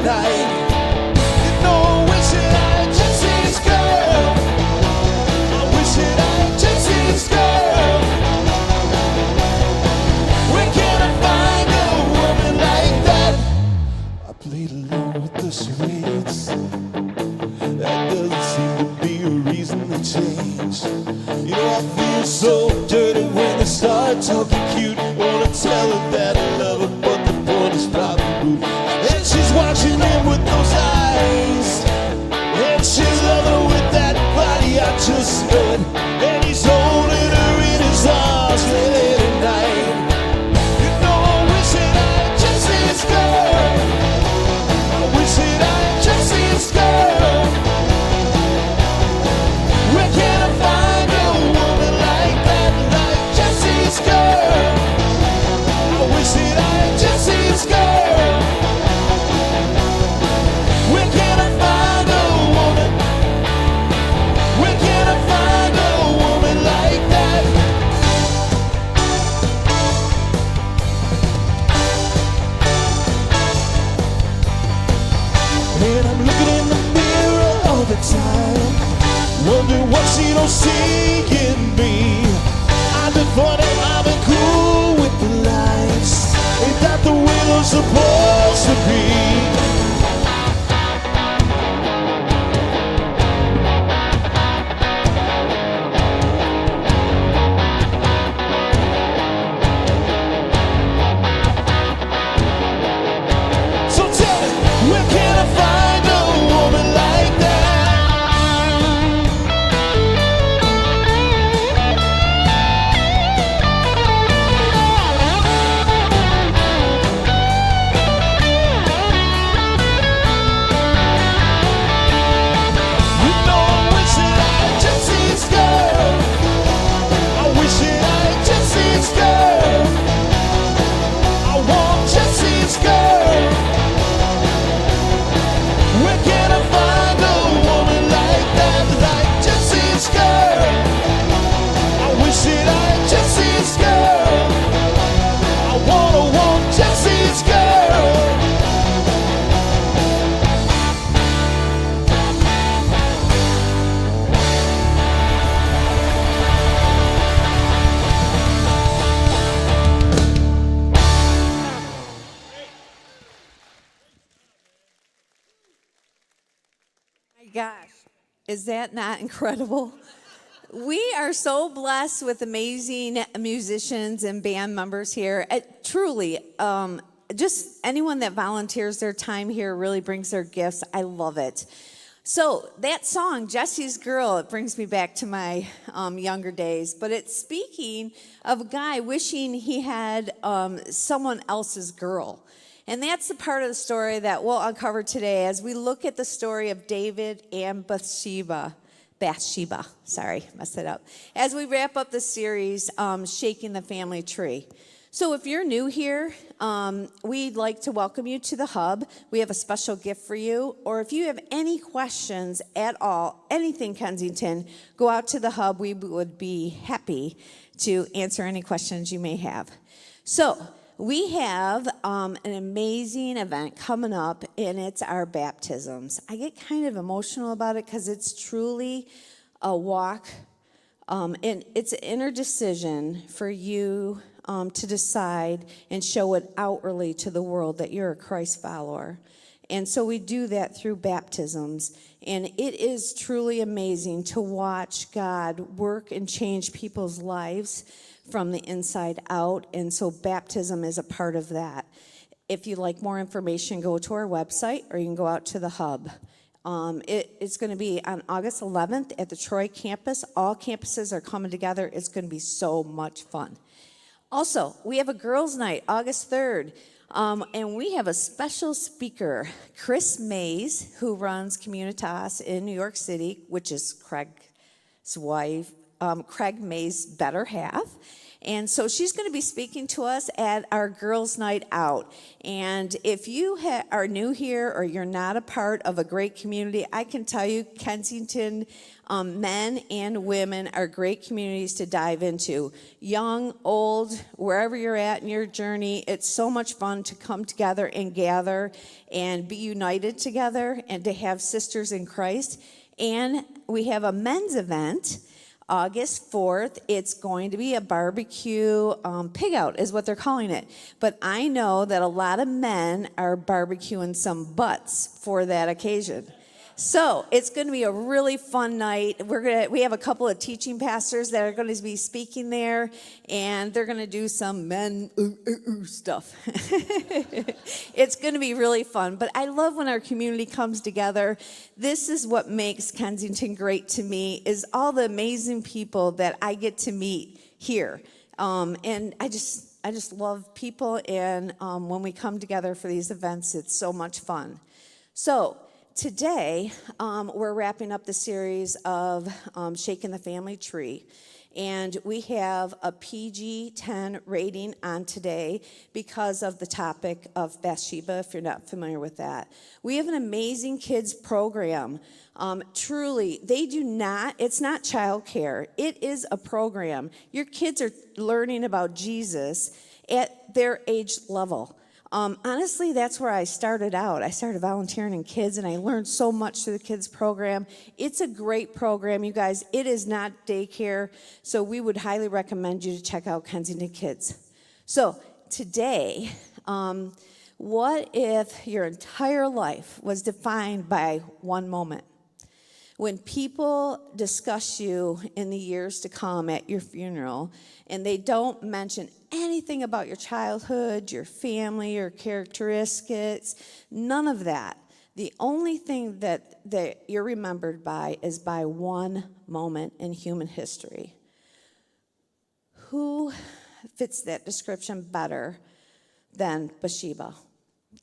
at night. You know, I wish that I had just seen this girl. I wish that I had just seen this girl. Where can I find a woman like that? I played along with the charades. That doesn't seem to be a reason to change. You know, I feel so dirty when they start talking cute. Wanna tell her that I love her, but the point is probably rude. And she's watching him with those eyes, and she's loving her with that body, I just know it. And he's holding her in his arms late at night. You know, I wish that I had just seen this girl. I wish that I had just seen this girl. Where can I find a woman like that, like Jesse's girl? I wish that I had just seen this girl. Where can I find a woman? Where can I find a woman like that? And I'm looking in the mirror all the time, wondering what she don't see in me. I've been funny, I've been cool with the lights. Ain't that the way they're supposed to be? So tell me, where can I find a woman like that? You know, I wish that I had just seen this girl. I wish that I had just seen this girl. I want just see this girl. Where can I find a woman like that, like Jesse's girl? I wish that I had just seen this girl. I want Jesse's girl. My gosh, is that not incredible? We are so blessed with amazing musicians and band members here. Truly, just anyone that volunteers their time here really brings their gifts. I love it. So that song, Jesse's Girl, it brings me back to my younger days. But it's speaking of a guy wishing he had someone else's girl. And that's the part of the story that we'll uncover today as we look at the story of David and Bathsheba, sorry, messed it up. As we wrap up the series, Shaking the Family Tree. So if you're new here, we'd like to welcome you to the Hub. We have a special gift for you. Or if you have any questions at all, anything Kensington, go out to the Hub. We would be happy to answer any questions you may have. So we have an amazing event coming up, and it's our baptisms. I get kind of emotional about it because it's truly a walk, and it's an inner decision for you to decide and show it outwardly to the world that you're a Christ follower. And so we do that through baptisms. And it is truly amazing to watch God work and change people's lives from the inside out. And so baptism is a part of that. If you'd like more information, go to our website or you can go out to the Hub. It's going to be on August 11th at the Troy campus. All campuses are coming together. It's going to be so much fun. Also, we have a girls' night, August 3rd, and we have a special speaker, Chris Mays, who runs Communitas in New York City, which is Craig's wife, Craig Mays' better half. And so she's going to be speaking to us at our Girls' Night Out. And if you are new here or you're not a part of a great community, I can tell you Kensington men and women are great communities to dive into. Young, old, wherever you're at in your journey, it's so much fun to come together and gather and be united together and to have sisters in Christ. And we have a men's event August 4th. It's going to be a barbecue pig out is what they're calling it. But I know that a lot of men are barbecuing some butts for that occasion. So it's going to be a really fun night. We have a couple of teaching pastors that are going to be speaking there, and they're going to do some men stuff. It's going to be really fun. But I love when our community comes together. This is what makes Kensington great to me, is all the amazing people that I get to meet here. And I just love people, and when we come together for these events, it's so much fun. So today, we're wrapping up the series of Shaking the Family Tree. And we have a PG-10 rating on today because of the topic of Bathsheba, if you're not familiar with that. We have an amazing kids program. Truly, it's not childcare. It is a program. Your kids are learning about Jesus at their age level. Honestly, that's where I started out. I started volunteering in kids, and I learned so much through the kids program. It's a great program, you guys. It is not daycare, so we would highly recommend you to check out Kensington Kids. So today, what if your entire life was defined by one moment? When people discuss you in the years to come at your funeral, and they don't mention anything about your childhood, your family, your characteristics, none of that. The only thing that you're remembered by is by one moment in human history. Who fits that description better than Bathsheba?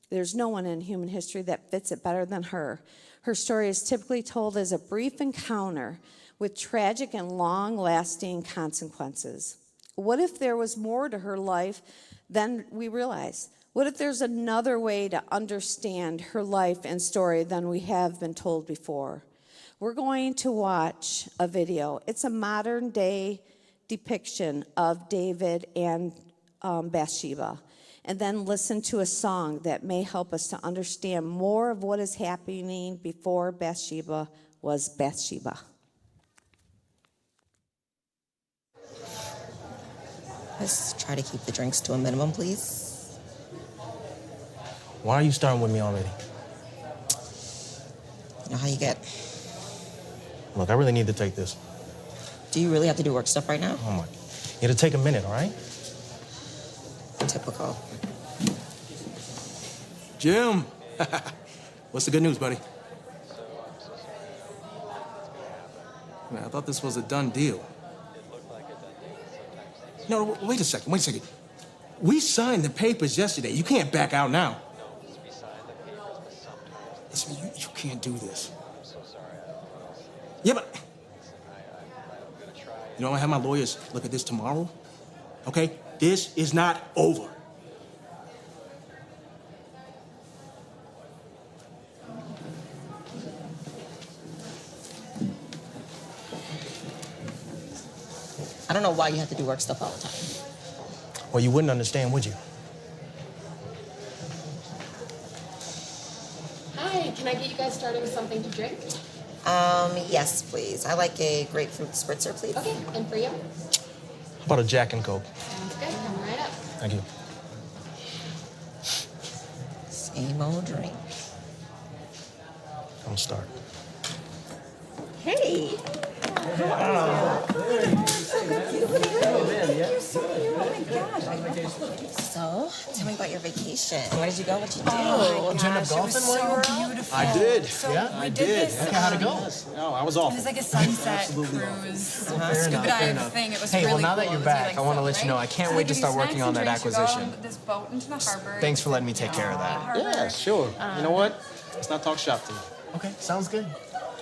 There's no one in human history that fits it better than her. Her story is typically told as a brief encounter with tragic and long-lasting consequences. What if there was more to her life than we realize? What if there's another way to understand her life and story than we have been told before? We're going to watch a video. It's a modern-day depiction of David and Bathsheba. And then listen to a song that may help us to understand more of what is happening before Bathsheba was Bathsheba. Let's try to keep the drinks to a minimum, please. Why are you starting with me already? You know how you get. Look, I really need to take this. Do you really have to do work stuff right now? Oh, my. It'll take a minute, all right? Typical. Jim, what's the good news, buddy? Man, I thought this was a done deal. No, wait a second. We signed the papers yesterday. You can't back out now. Listen, you can't do this. Yeah, but... You know, I have my lawyers look at this tomorrow. Okay? This is not over. I don't know why you have to do work stuff all the time. Well, you wouldn't understand, would you? Hi, can I get you guys started with something to drink? Yes, please. I like a grapefruit spritzer, please. Okay, and for you? How about a Jack and Coke? Sounds good, coming right up. Thank you. Same old drink. Don't start. Hey. So, tell me about your vacation. Where did you go? What'd you do? Did you end up golfing while you were out? Beautiful. I did. So Yeah, we I did did. this. Okay, how'd it go? No, I was awful. It was like a sunset cruise, scuba dive thing. It was Hey, really well, now that cool. you're It was back, like I want to so, let you know right? I can't So wait they to give you start working snacks on and that drinks. You go acquisition. on this boat into the harbor. Thanks for letting me take care of that. Harbor. Yeah, sure. You know what? Let's not talk shop to me. Okay, sounds good.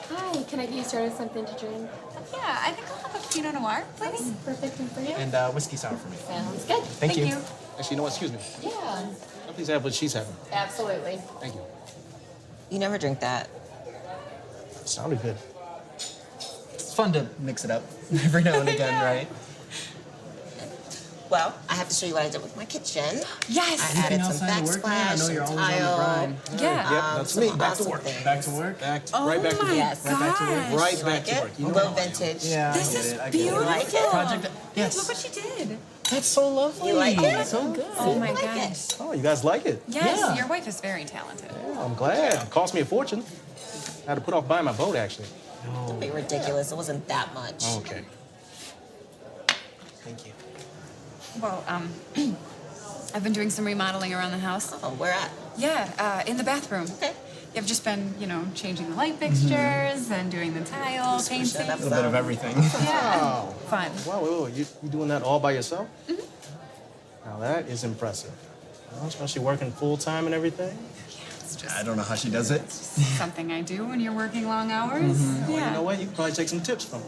Hi, can I get you started with something to drink? Yeah, I think I'll have a Pinot Noir, please. Perfect for you. And whiskey sour for me. Sounds good. Thank you. Actually, you know what? Excuse me. Yeah, Please have what she's having. absolutely. Thank you. You never drink that. Sounded good. It's fun to mix it up every now and again, right? Well, I have to show you what I did with my kitchen. Yes. I added some backsplash, some tile. Yeah. Yep, that's me. some Back to awesome work. things. Back to work? Right back to work. Yes. Right back to work. Right You back like to it? work. A little vintage. Yeah, This I is get it. I get beautiful. it. Like it? Project. Yes. Look what she did. That's so lovely. You like it? So good. Oh my like gosh. it? Oh, you guys like it? Yes, Yeah. your wife is very talented. Yeah, I'm glad. It cost me a fortune. I had to put off buying my boat, actually. Don't be ridiculous. It wasn't that much. Okay. Thank you. Well, I've been doing some remodeling around the house. Oh, where at? Yeah, in the bathroom. Okay. I've just been, changing the light fixtures and doing the tile, painting. up A little bit of everything. Yeah. Fun. Wow, wait. You doing that all by yourself? Now that is impressive. Especially working full time and everything. It's just I don't know how she does it. something I do when you're working long hours. Well, Yeah. you know what? You can probably take some tips from her.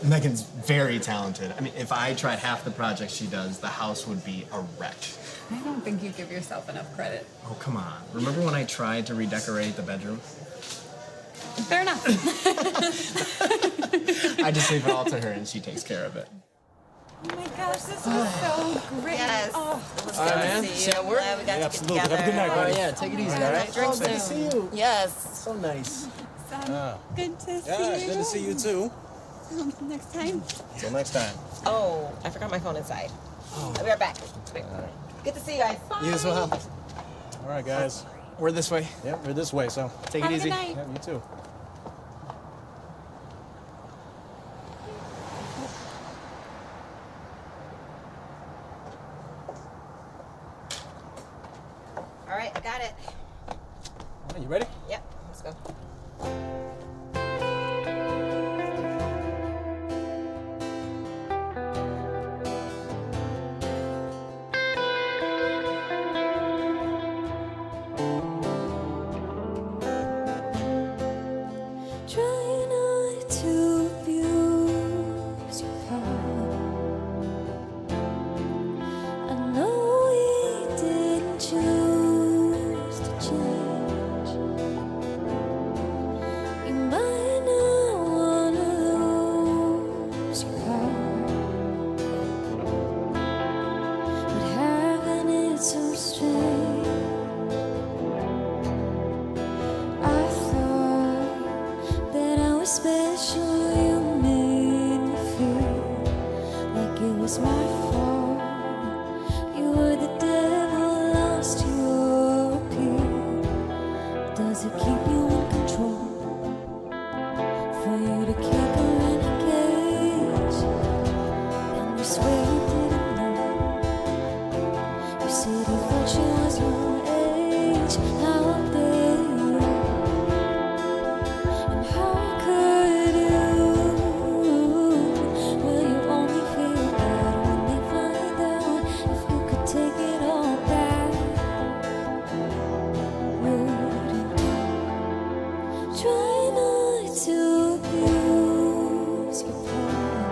Megan's very talented. I mean, if I tried half the projects she does, the house would be a wreck. I don't think you give yourself enough credit. Oh, come on. Remember when I tried to redecorate the bedroom? Fair enough. I just leave it all to her and she takes care of it. Oh my gosh, this is so great. Yes. Oh. It was All good right, to man. see See you. you at work? Glad we got to get absolutely. together. Have a good night, buddy. Yeah, take it easy, all right? Drink Good to soon. see you. Yes. So nice. Good to see Yeah, you. good to see you too. Next time. Till next time. Oh, I forgot my phone inside. I'll be right back. Good to see you guys. You as well. All right, guys. We're this way. Yep, we're this way, so. Take Have it a easy. good night. Yeah, you too. All right, I got it. All right, you ready? Yep, let's go. Try not to abuse your power. I know we didn't choose to change. You might not wanna lose your power, but having it so strange. I thought that I was special. You made me feel like it was my fault. You were the devil, lost your appeal. Does it keep you in control? For you to keep her in a cage, and you swear you didn't know. You said you thought she was your age. How dare you? And how could you? Will you only feel bad when they find out? If you could take it all back, would you? Try not to abuse your power.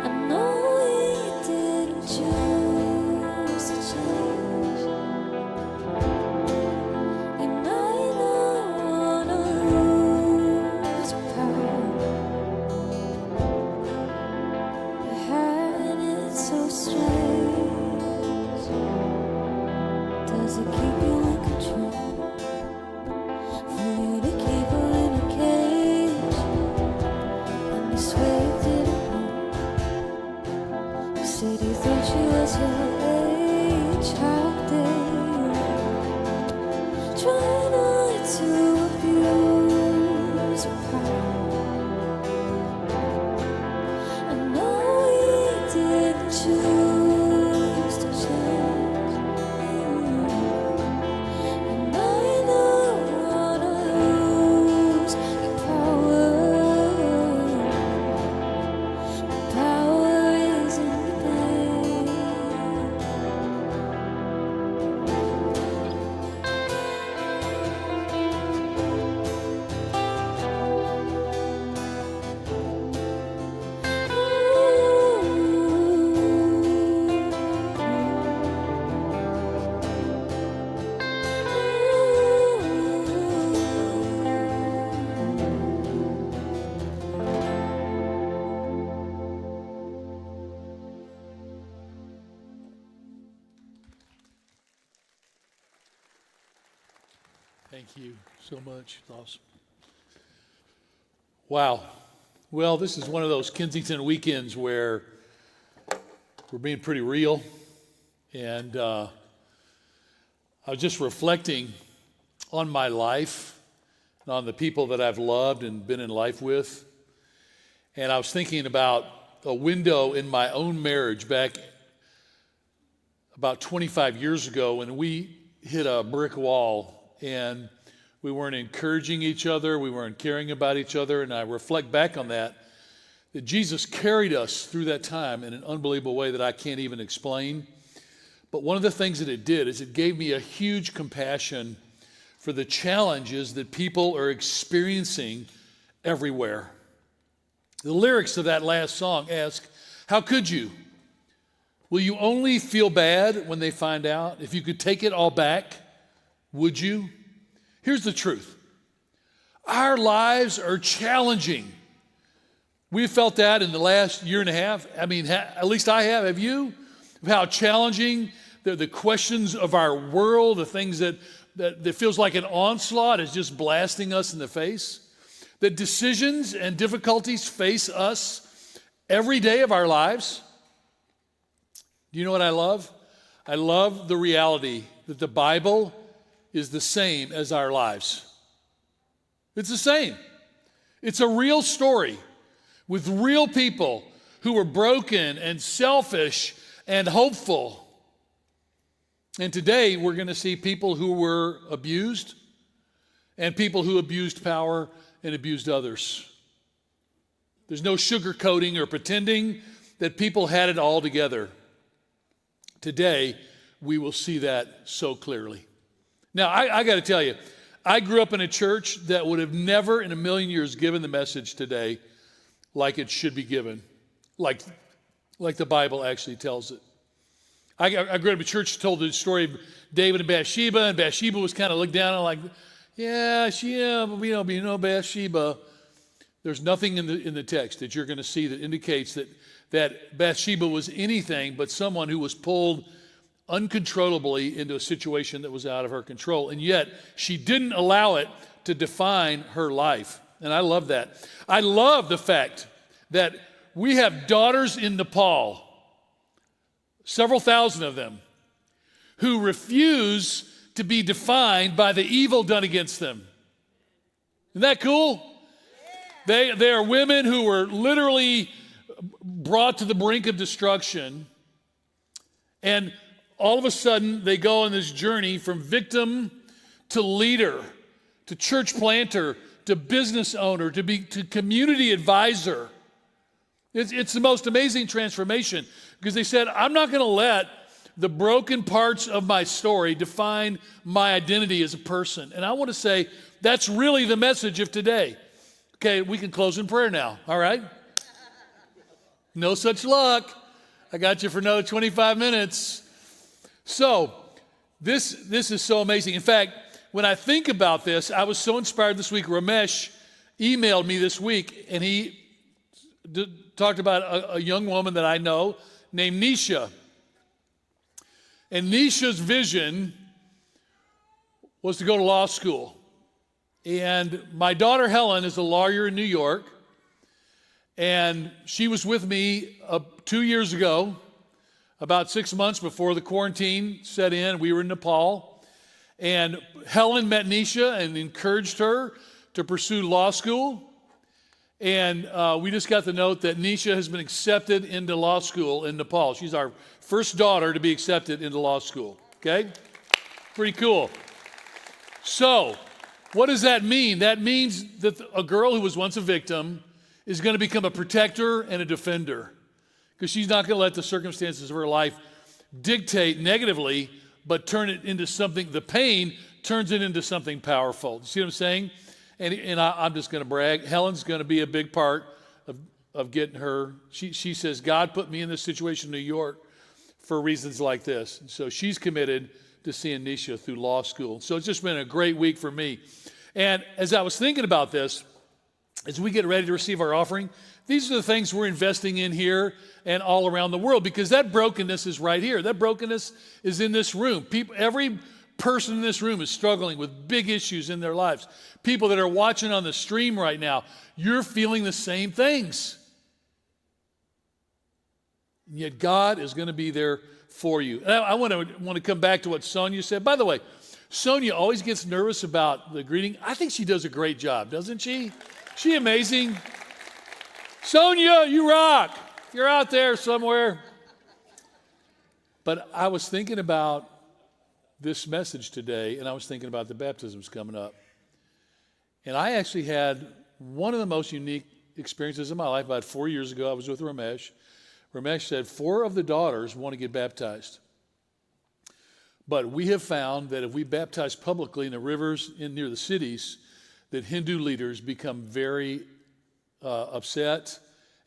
I know we didn't choose to change. You might not wanna lose your power, but having it so strange. Does it keep you in control? For you to keep her in a cage, and you swear you didn't know. You said you thought she was your age. How dare you? Try not to abuse your power. I know we didn't choose to change. You might not wanna lose your power. Power is in the pain. Thank you so much. It's awesome. Wow. Well, this is one of those Kensington weekends where we're being pretty real. And I was just reflecting on my life and on the people that I've loved and been in life with. And I was thinking about a window in my own marriage back about 25 years ago when we hit a brick wall and we weren't encouraging each other, we weren't caring about each other, and I reflect back on that Jesus carried us through that time in an unbelievable way that I can't even explain. But one of the things that it did is it gave me a huge compassion for the challenges that people are experiencing everywhere. The lyrics of that last song ask, how could you? Will you only feel bad when they find out? If you could take it all back, would you? Here's the truth. Our lives are challenging. We've felt that in the last year and a half. I mean, at least I have. Have you? How challenging the questions of our world, the things that feels like an onslaught is just blasting us in the face. That decisions and difficulties face us every day of our lives. Do you know what I love? I love the reality that the Bible is the same as our lives. It's the same. It's a real story with real people who were broken and selfish and hopeful. And today we're going to see people who were abused and people who abused power and abused others. There's no sugarcoating or pretending that people had it all together. Today, we will see that so clearly. Now, I got to tell you, I grew up in a church that would have never in a million years given the message today like it should be given, like the Bible actually tells it. I grew up in a church that told the story of David and Bathsheba was kind of looked down on like, but we know Bathsheba. There's nothing in the text that you're going to see that indicates that Bathsheba was anything but someone who was pulled uncontrollably into a situation that was out of her control. And yet, she didn't allow it to define her life. And I love that. I love the fact that we have daughters in Nepal, several thousand of them, who refuse to be defined by the evil done against them. Isn't that cool? They are women who were literally brought to the brink of destruction, and all of a sudden they go on this journey from victim to leader, to church planter, to business owner, to community advisor. It's the most amazing transformation because they said, I'm not going to let the broken parts of my story define my identity as a person. And I want to say that's really the message of today. Okay, we can close in prayer now, all right? No such luck. I got you for another 25 minutes. So, this is so amazing. In fact, when I think about this, I was so inspired this week. Ramesh emailed me this week, and he talked about a young woman that I know named Nisha. And Nisha's vision was to go to law school. And my daughter Helen is a lawyer in New York. And she was with me 2 years ago, about 6 months before the quarantine set in. We were in Nepal. And Helen met Nisha and encouraged her to pursue law school. And we just got the note that Nisha has been accepted into law school in Nepal. She's our first daughter to be accepted into law school. Okay? Pretty cool. So, what does that mean? That means that a girl who was once a victim is going to become a protector and a defender because she's not going to let the circumstances of her life dictate negatively, but turn it into something, the pain turns it into something powerful. You see what I'm saying? And I'm just going to brag. Helen's going to be a big part of getting her. She says, God put me in this situation in New York for reasons like this. And so she's committed to seeing Nisha through law school. So it's just been a great week for me. And as I was thinking about this, as we get ready to receive our offering, these are the things we're investing in here and all around the world because that brokenness is right here. That brokenness is in this room. Every person in this room is struggling with big issues in their lives. People that are watching on the stream right now, you're feeling the same things. And yet God is going to be there for you. And I want to come back to what Sonia said. By the way, Sonia always gets nervous about the greeting. I think she does a great job, doesn't she? She amazing. Sonia, you rock. You're out there somewhere. But I was thinking about this message today, and I was thinking about the baptisms coming up. And I actually had one of the most unique experiences in my life. About 4 years ago, I was with Ramesh. Ramesh said 4 of the daughters want to get baptized. But we have found that if we baptize publicly in the rivers near the cities, that Hindu leaders become very upset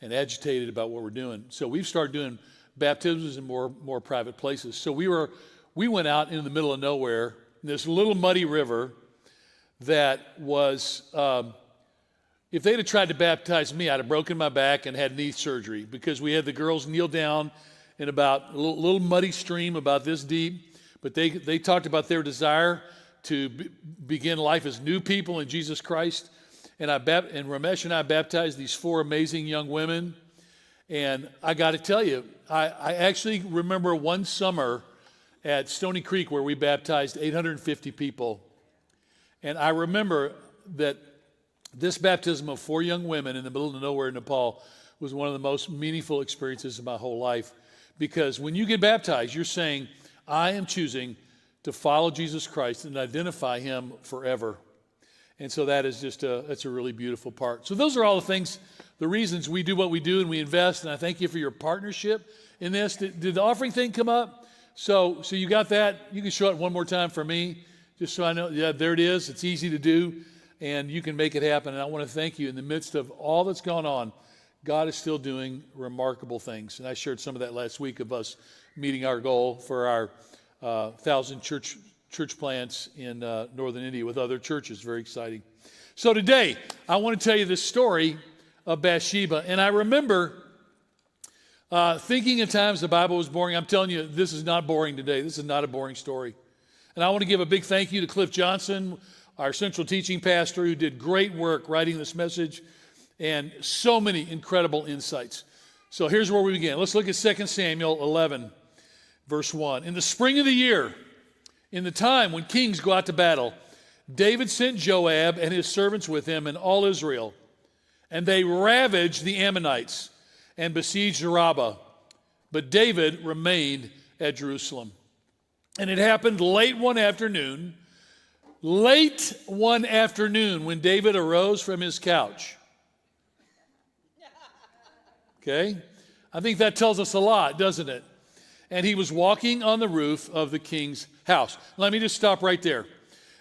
and agitated about what we're doing. So we've started doing baptisms in more private places. So we went out in the middle of nowhere, in this little muddy river that was, if they'd have tried to baptize me, I'd have broken my back and had knee surgery, because we had the girls kneel down in about a little muddy stream about this deep. But they talked about their desire to begin life as new people in Jesus Christ. And Ramesh and I baptized these 4 amazing young women. And I got to tell you, I actually remember one summer at Stony Creek where we baptized 850 people. And I remember that this baptism of 4 young women in the middle of nowhere in Nepal was one of the most meaningful experiences of my whole life. Because when you get baptized, you're saying, I am choosing to follow Jesus Christ and identify him forever. And so that is that's a really beautiful part. So those are all the things, the reasons we do what we do and we invest. And I thank you for your partnership in this. Did the offering thing come up? So you got that? You can show it one more time for me, just so I know. Yeah, there it is. It's easy to do, and you can make it happen. And I want to thank you. In the midst of all that's gone on, God is still doing remarkable things. And I shared some of that last week of us meeting our goal for our 1,000 church plants in northern India with other churches. Very exciting. So today, I want to tell you this story of Bathsheba. And I remember thinking at times the Bible was boring. I'm telling you, this is not boring today. This is not a boring story. And I want to give a big thank you to Cliff Johnson, our central teaching pastor, who did great work writing this message and so many incredible insights. So here's where we begin. Let's look at 2 Samuel 11, verse 1. In the spring of the year, in the time when kings go out to battle, David sent Joab and his servants with him and all Israel, and they ravaged the Ammonites and besieged Rabbah. But David remained at Jerusalem. And it happened late one afternoon, when David arose from his couch. Okay? I think that tells us a lot, doesn't it? And he was walking on the roof of the king's house. Let me just stop right there.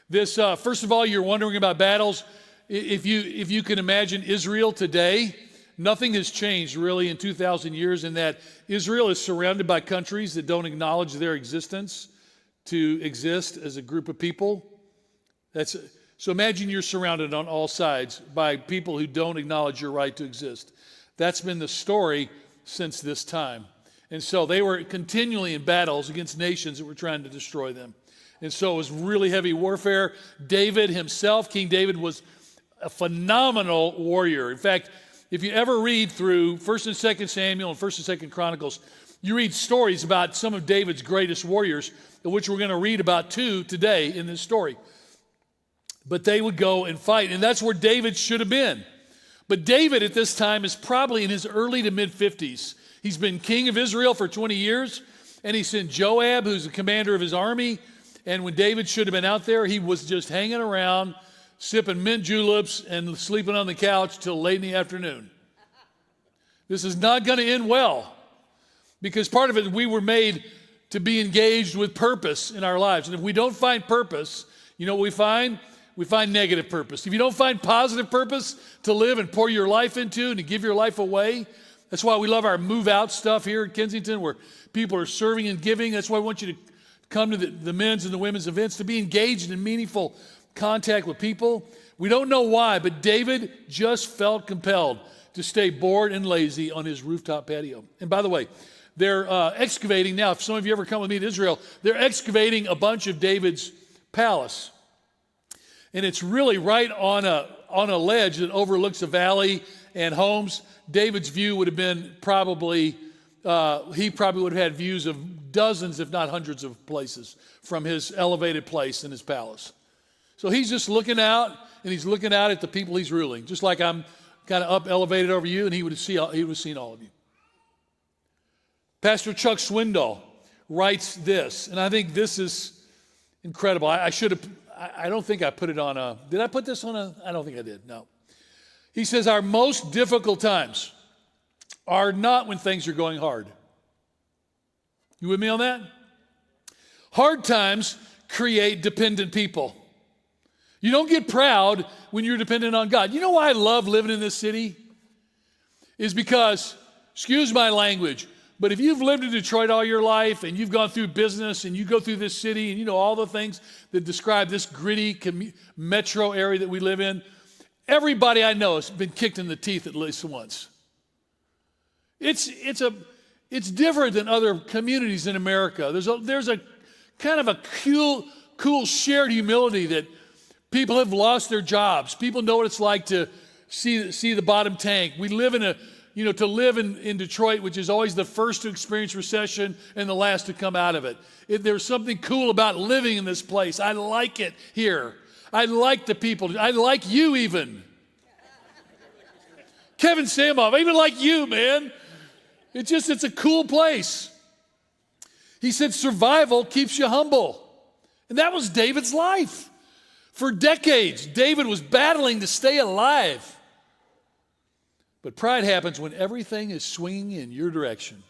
This, first of all, you're wondering about battles. If you can imagine Israel today, nothing has changed really in 2,000 years in that Israel is surrounded by countries that don't acknowledge their existence to exist as a group of people. So imagine you're surrounded on all sides by people who don't acknowledge your right to exist. That's been the story since this time. And so they were continually in battles against nations that were trying to destroy them. And so it was really heavy warfare. David himself, King David, was a phenomenal warrior. In fact, if you ever read through 1st and 2nd Samuel and 1st and 2nd Chronicles, you read stories about some of David's greatest warriors, of which we're going to read about 2 today in this story. But they would go and fight, and that's where David should have been. But David at this time is probably in his early to mid-50s. He's been king of Israel for 20 years, and he sent Joab, who's the commander of his army. And when David should have been out there, he was just hanging around, sipping mint juleps and sleeping on the couch till late in the afternoon. This is not going to end well, because part of it, we were made to be engaged with purpose in our lives. And if we don't find purpose, you know what we find? We find negative purpose. If you don't find positive purpose to live and pour your life into and to give your life away, that's why we love our move out stuff here in Kensington, where people are serving and giving. That's why I want you to come to the men's and the women's events, to be engaged in meaningful contact with people. We don't know why, but David just felt compelled to stay bored and lazy on his rooftop patio. And by the way, They're excavating now. If some of you ever come with me to Israel, they're excavating a bunch of David's palace. And it's really right on a ledge that overlooks a valley and homes. David's view would have been probably, he probably would have had views of dozens, if not hundreds of places from his elevated place in his palace. So he's just looking out, and he's looking out at the people he's ruling, just like I'm kind of up elevated over you, and he would have seen all of you. Pastor Chuck Swindoll writes this, and I think this is incredible. I don't think I put it on did I put this on I don't think I did, no. He says, our most difficult times are not when things are going hard. You with me on that? Hard times create dependent people. You don't get proud when you're dependent on God. You know why I love living in this city? Is because, excuse my language, but if you've lived in Detroit all your life and you've gone through business and you go through this city and you know all the things that describe this gritty metro area that we live in, everybody I know has been kicked in the teeth at least once. It's different than other communities in America. There's a kind of a cool shared humility that people have lost their jobs. People know what it's like to see the bottom tank. We live to live in Detroit, which is always the first to experience recession and the last to come out of it. There's something cool about living in this place. I like it here. I like the people. I like you even. Kevin Samoff, I even like you, man. It's a cool place. He said survival keeps you humble. And that was David's life. For decades, David was battling to stay alive. But pride happens when everything is swinging in your direction.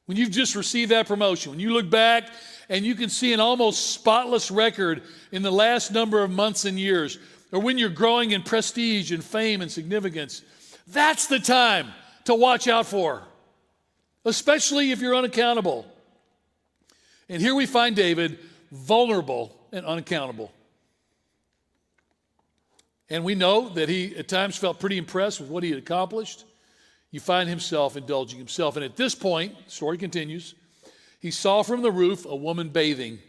When you've just received that promotion, when you look back and you can see an almost spotless record in the last number of months and years, or when you're growing in prestige and fame and significance, that's the time to watch out for, especially if you're unaccountable. And here we find David vulnerable and unaccountable. And we know that he at times felt pretty impressed with what he had accomplished. You find himself indulging himself. And at this point, the story continues, he saw from the roof a woman bathing.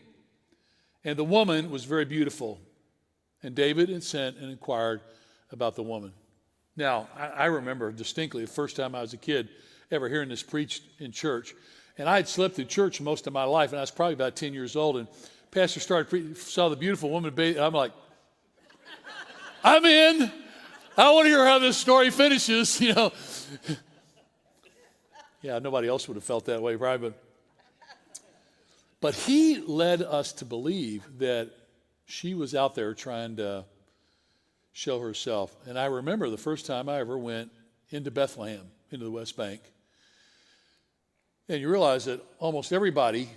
And the woman was very beautiful. And David had sent and inquired about the woman. Now, I remember distinctly the first time I was a kid ever hearing this preached in church. And I had slept through church most of my life, and I was probably about 10 years old. And pastor started preaching, saw the beautiful woman bathing. I'm like, I'm in. I want to hear how this story finishes, Yeah, nobody else would have felt that way, probably. But he led us to believe that she was out there trying to show herself. And I remember the first time I ever went into Bethlehem, into the West Bank. And you realize that almost everybody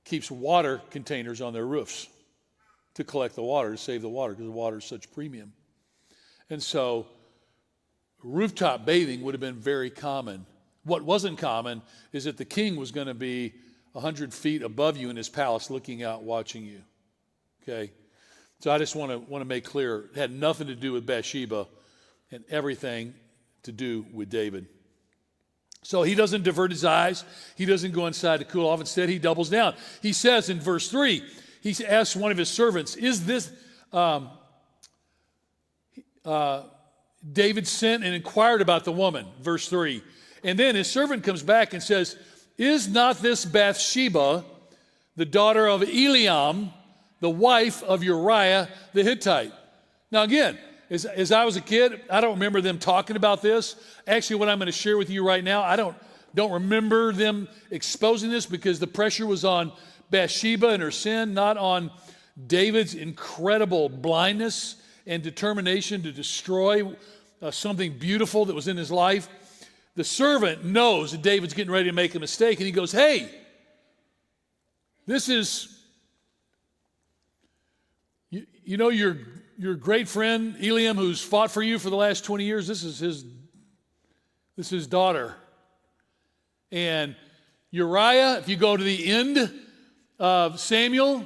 keeps water containers on their roofs to collect the water, to save the water, because the water is such premium. And so rooftop bathing would have been very common. What wasn't common is that the king was going to be 100 feet above you in his palace looking out, watching you. Okay? So I just want to make clear, it had nothing to do with Bathsheba and everything to do with David. So he doesn't divert his eyes. He doesn't go inside to cool off. Instead, he doubles down. He says in verse 3, he asks one of his servants, is this, David sent and inquired about the woman, verse 3. And then his servant comes back and says, is not this Bathsheba, the daughter of Eliam, the wife of Uriah the Hittite? Now again, as I was a kid, I don't remember them talking about this. Actually, what I'm going to share with you right now, I don't remember them exposing this because the pressure was on Bathsheba and her sin, not on David's incredible blindness and determination to destroy something beautiful that was in his life. The servant knows that David's getting ready to make a mistake, and he goes, hey, this is, you know your great friend Eliam who's fought for you for the last 20 years, this is his daughter. And Uriah, if you go to the end of Samuel,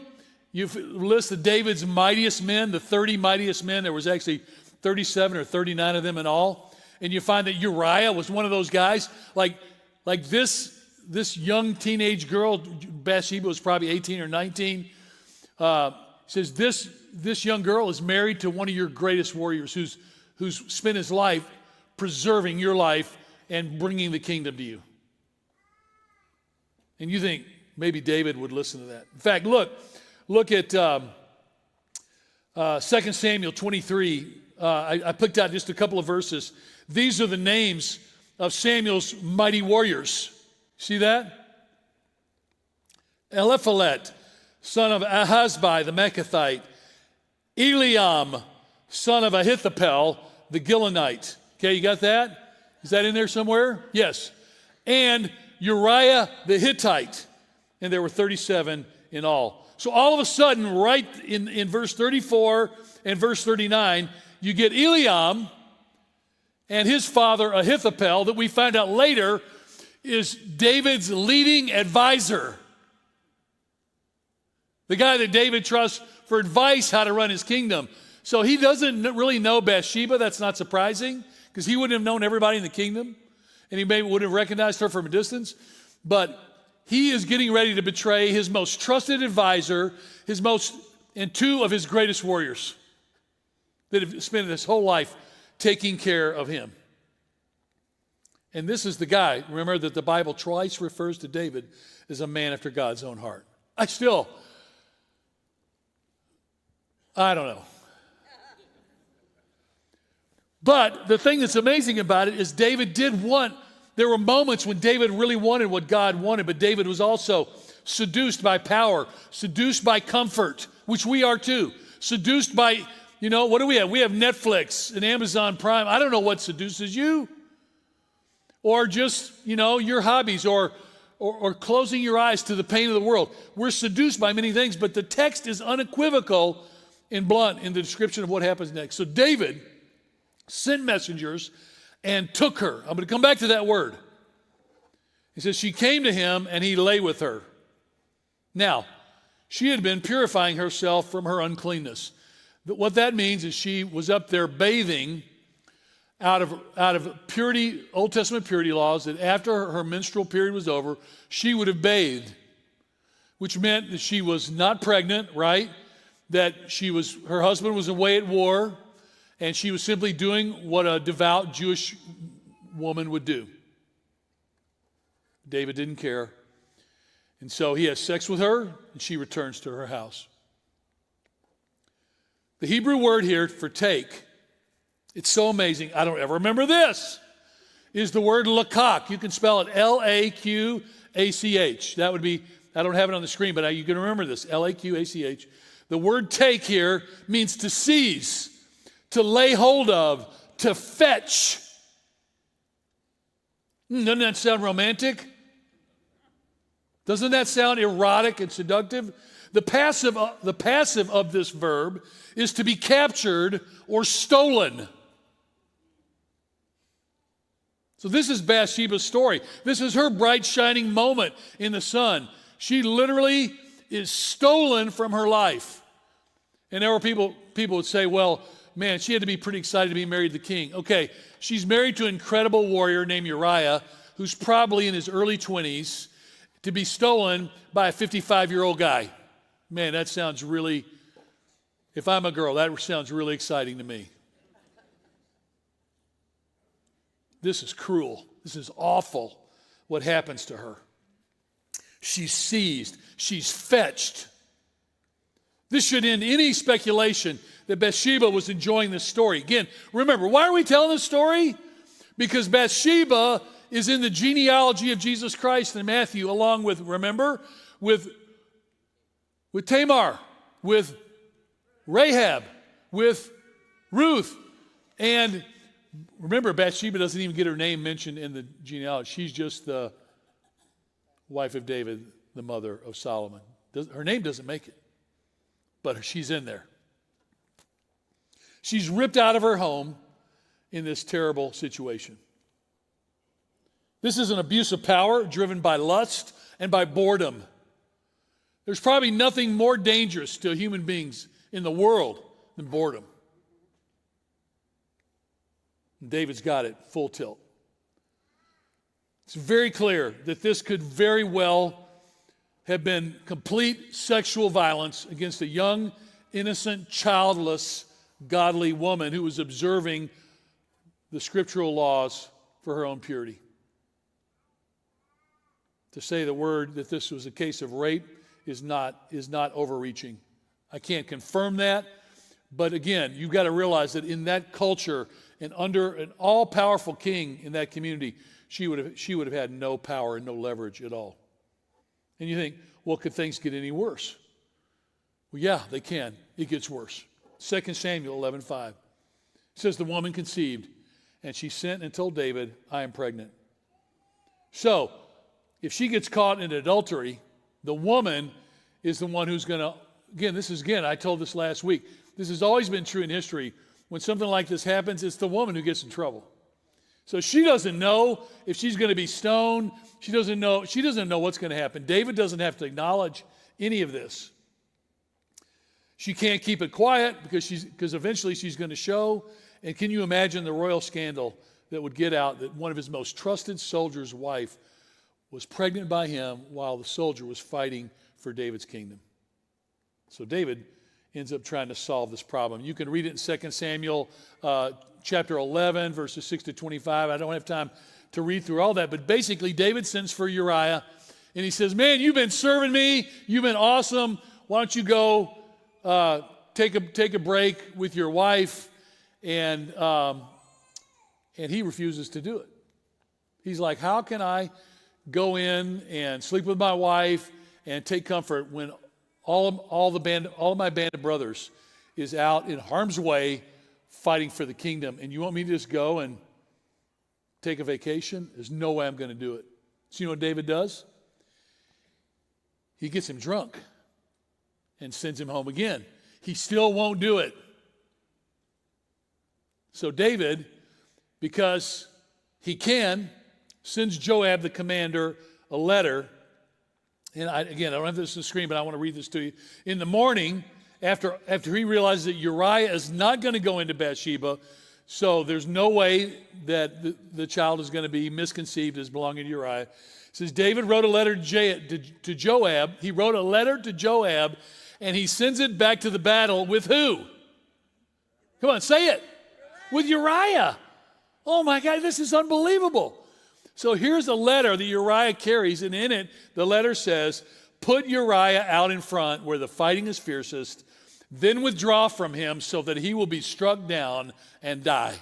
you list of David's mightiest men, the 30 mightiest men. There was actually 37 or 39 of them in all. And you find that Uriah was one of those guys. Like, like this young teenage girl, Bathsheba was probably 18 or 19, says this young girl is married to one of your greatest warriors who's spent his life preserving your life and bringing the kingdom to you. And you think maybe David would listen to that. In fact, look at 2 Samuel 23. I picked out just a couple of verses. These are the names of Samuel's mighty warriors. See that? Eliphalet, son of Ahazbai the Mechethite. Eliam, son of Ahithophel the Gilonite. Okay, you got that? Is that in there somewhere? Yes. And Uriah the Hittite. And there were 37 in all. So all of a sudden, right in verse 34 and verse 39, you get Eliam and his father Ahithophel, that we find out later is David's leading advisor. The guy that David trusts for advice how to run his kingdom. So he doesn't really know Bathsheba. That's not surprising, because he wouldn't have known everybody in the kingdom, and he maybe would have recognized her from a distance. But he is getting ready to betray his most trusted advisor, and two of his greatest warriors that have spent his whole life taking care of him. And this is the guy, remember, that the Bible twice refers to David as a man after God's own heart. I don't know. But the thing that's amazing about it is David there were moments when David really wanted what God wanted, but David was also seduced by power, seduced by comfort, which we are too. Seduced by, what do we have? We have Netflix and Amazon Prime. I don't know what seduces you. Or just, your hobbies, or closing your eyes to the pain of the world. We're seduced by many things, but the text is unequivocal and blunt in the description of what happens next. So David sent messengers and took her. I'm going to come back to that word. He says, she came to him and he lay with her. Now, she had been purifying herself from her uncleanness. What that means is she was up there bathing out of purity, Old Testament purity laws, that after her menstrual period was over, she would have bathed, which meant that she was not pregnant, right? That her husband was away at war, and she was simply doing what a devout Jewish woman would do. David didn't care. And so he has sex with her, and she returns to her house. The Hebrew word here for take, it's so amazing, I don't ever remember this, is the word lakach. You can spell it L-A-Q-A-C-H. That would be, I don't have it on the screen, but you can remember this, L-A-Q-A-C-H. The word take here means to seize, to lay hold of, to fetch. Doesn't that sound romantic? Doesn't that sound erotic and seductive? The passive of this verb is to be captured or stolen. So this is Bathsheba's story. This is her bright, shining moment in the sun. She literally is stolen from her life. And there were people would say, well, man, she had to be pretty excited to be married to the king. Okay, she's married to an incredible warrior named Uriah, who's probably in his early 20s, to be stolen by a 55-year-old guy. Man, that sounds really, if I'm a girl, that sounds really exciting to me. This is cruel. This is awful what happens to her. She's seized. She's fetched. This should end any speculation that Bathsheba was enjoying this story. Again, remember, why are we telling this story? Because Bathsheba is in the genealogy of Jesus Christ in Matthew, along with, remember, with Tamar, with Rahab, with Ruth. And remember, Bathsheba doesn't even get her name mentioned in the genealogy. She's just the wife of David, the mother of Solomon. Her name doesn't make it, but she's in there. She's ripped out of her home in this terrible situation. This is an abuse of power driven by lust and by boredom. There's probably nothing more dangerous to human beings in the world than boredom. And David's got it full tilt. It's very clear that this could very well have been complete sexual violence against a young, innocent, childless, godly woman who was observing the scriptural laws for her own purity. To say the word that this was a case of rape is not overreaching. I can't confirm that, but again, you've got to realize that in that culture and under an all-powerful king in that community, she would have had no power and no leverage at all. And you think, well, could things get any worse? Well, yeah, they can. It gets worse. 2 Samuel 11:5. It says, the woman conceived, and she sent and told David, I am pregnant. So, if she gets caught in adultery, the woman is the one who's going to, I told this last week, this has always been true in history. When something like this happens, it's the woman who gets in trouble. So she doesn't know if she's going to be stoned. She doesn't know what's going to happen. David doesn't have to acknowledge any of this. She can't keep it quiet because eventually she's going to show. And can you imagine the royal scandal that would get out that one of his most trusted soldiers' wife was pregnant by him while the soldier was fighting for David's kingdom? So David ends up trying to solve this problem. You can read it in 2 Samuel chapter 11, verses 6 to 25. I don't have time to read through all that, but basically David sends for Uriah, and he says, man, you've been serving me. You've been awesome. Why don't you go take a break with your wife? And he refuses to do it. He's like, how can I go in and sleep with my wife and take comfort when all of my band of brothers is out in harm's way fighting for the kingdom, and you want me to just go and take a vacation? There's no way I'm going to do it. So you know what David does? He gets him drunk and sends him home again. He still won't do it. So David, because he can, sends Joab, the commander, a letter. And I don't have this on the screen, but I want to read this to you. In the morning, after he realizes that Uriah is not going to go into Bathsheba, so there's no way that the child is going to be misconceived as belonging to Uriah. It says, David wrote a letter to Joab. He wrote a letter to Joab, and he sends it back to the battle with who? Come on, say it. With Uriah. Oh my God, this is unbelievable. So here's a letter that Uriah carries, and in it, the letter says, put Uriah out in front where the fighting is fiercest, then withdraw from him so that he will be struck down and die.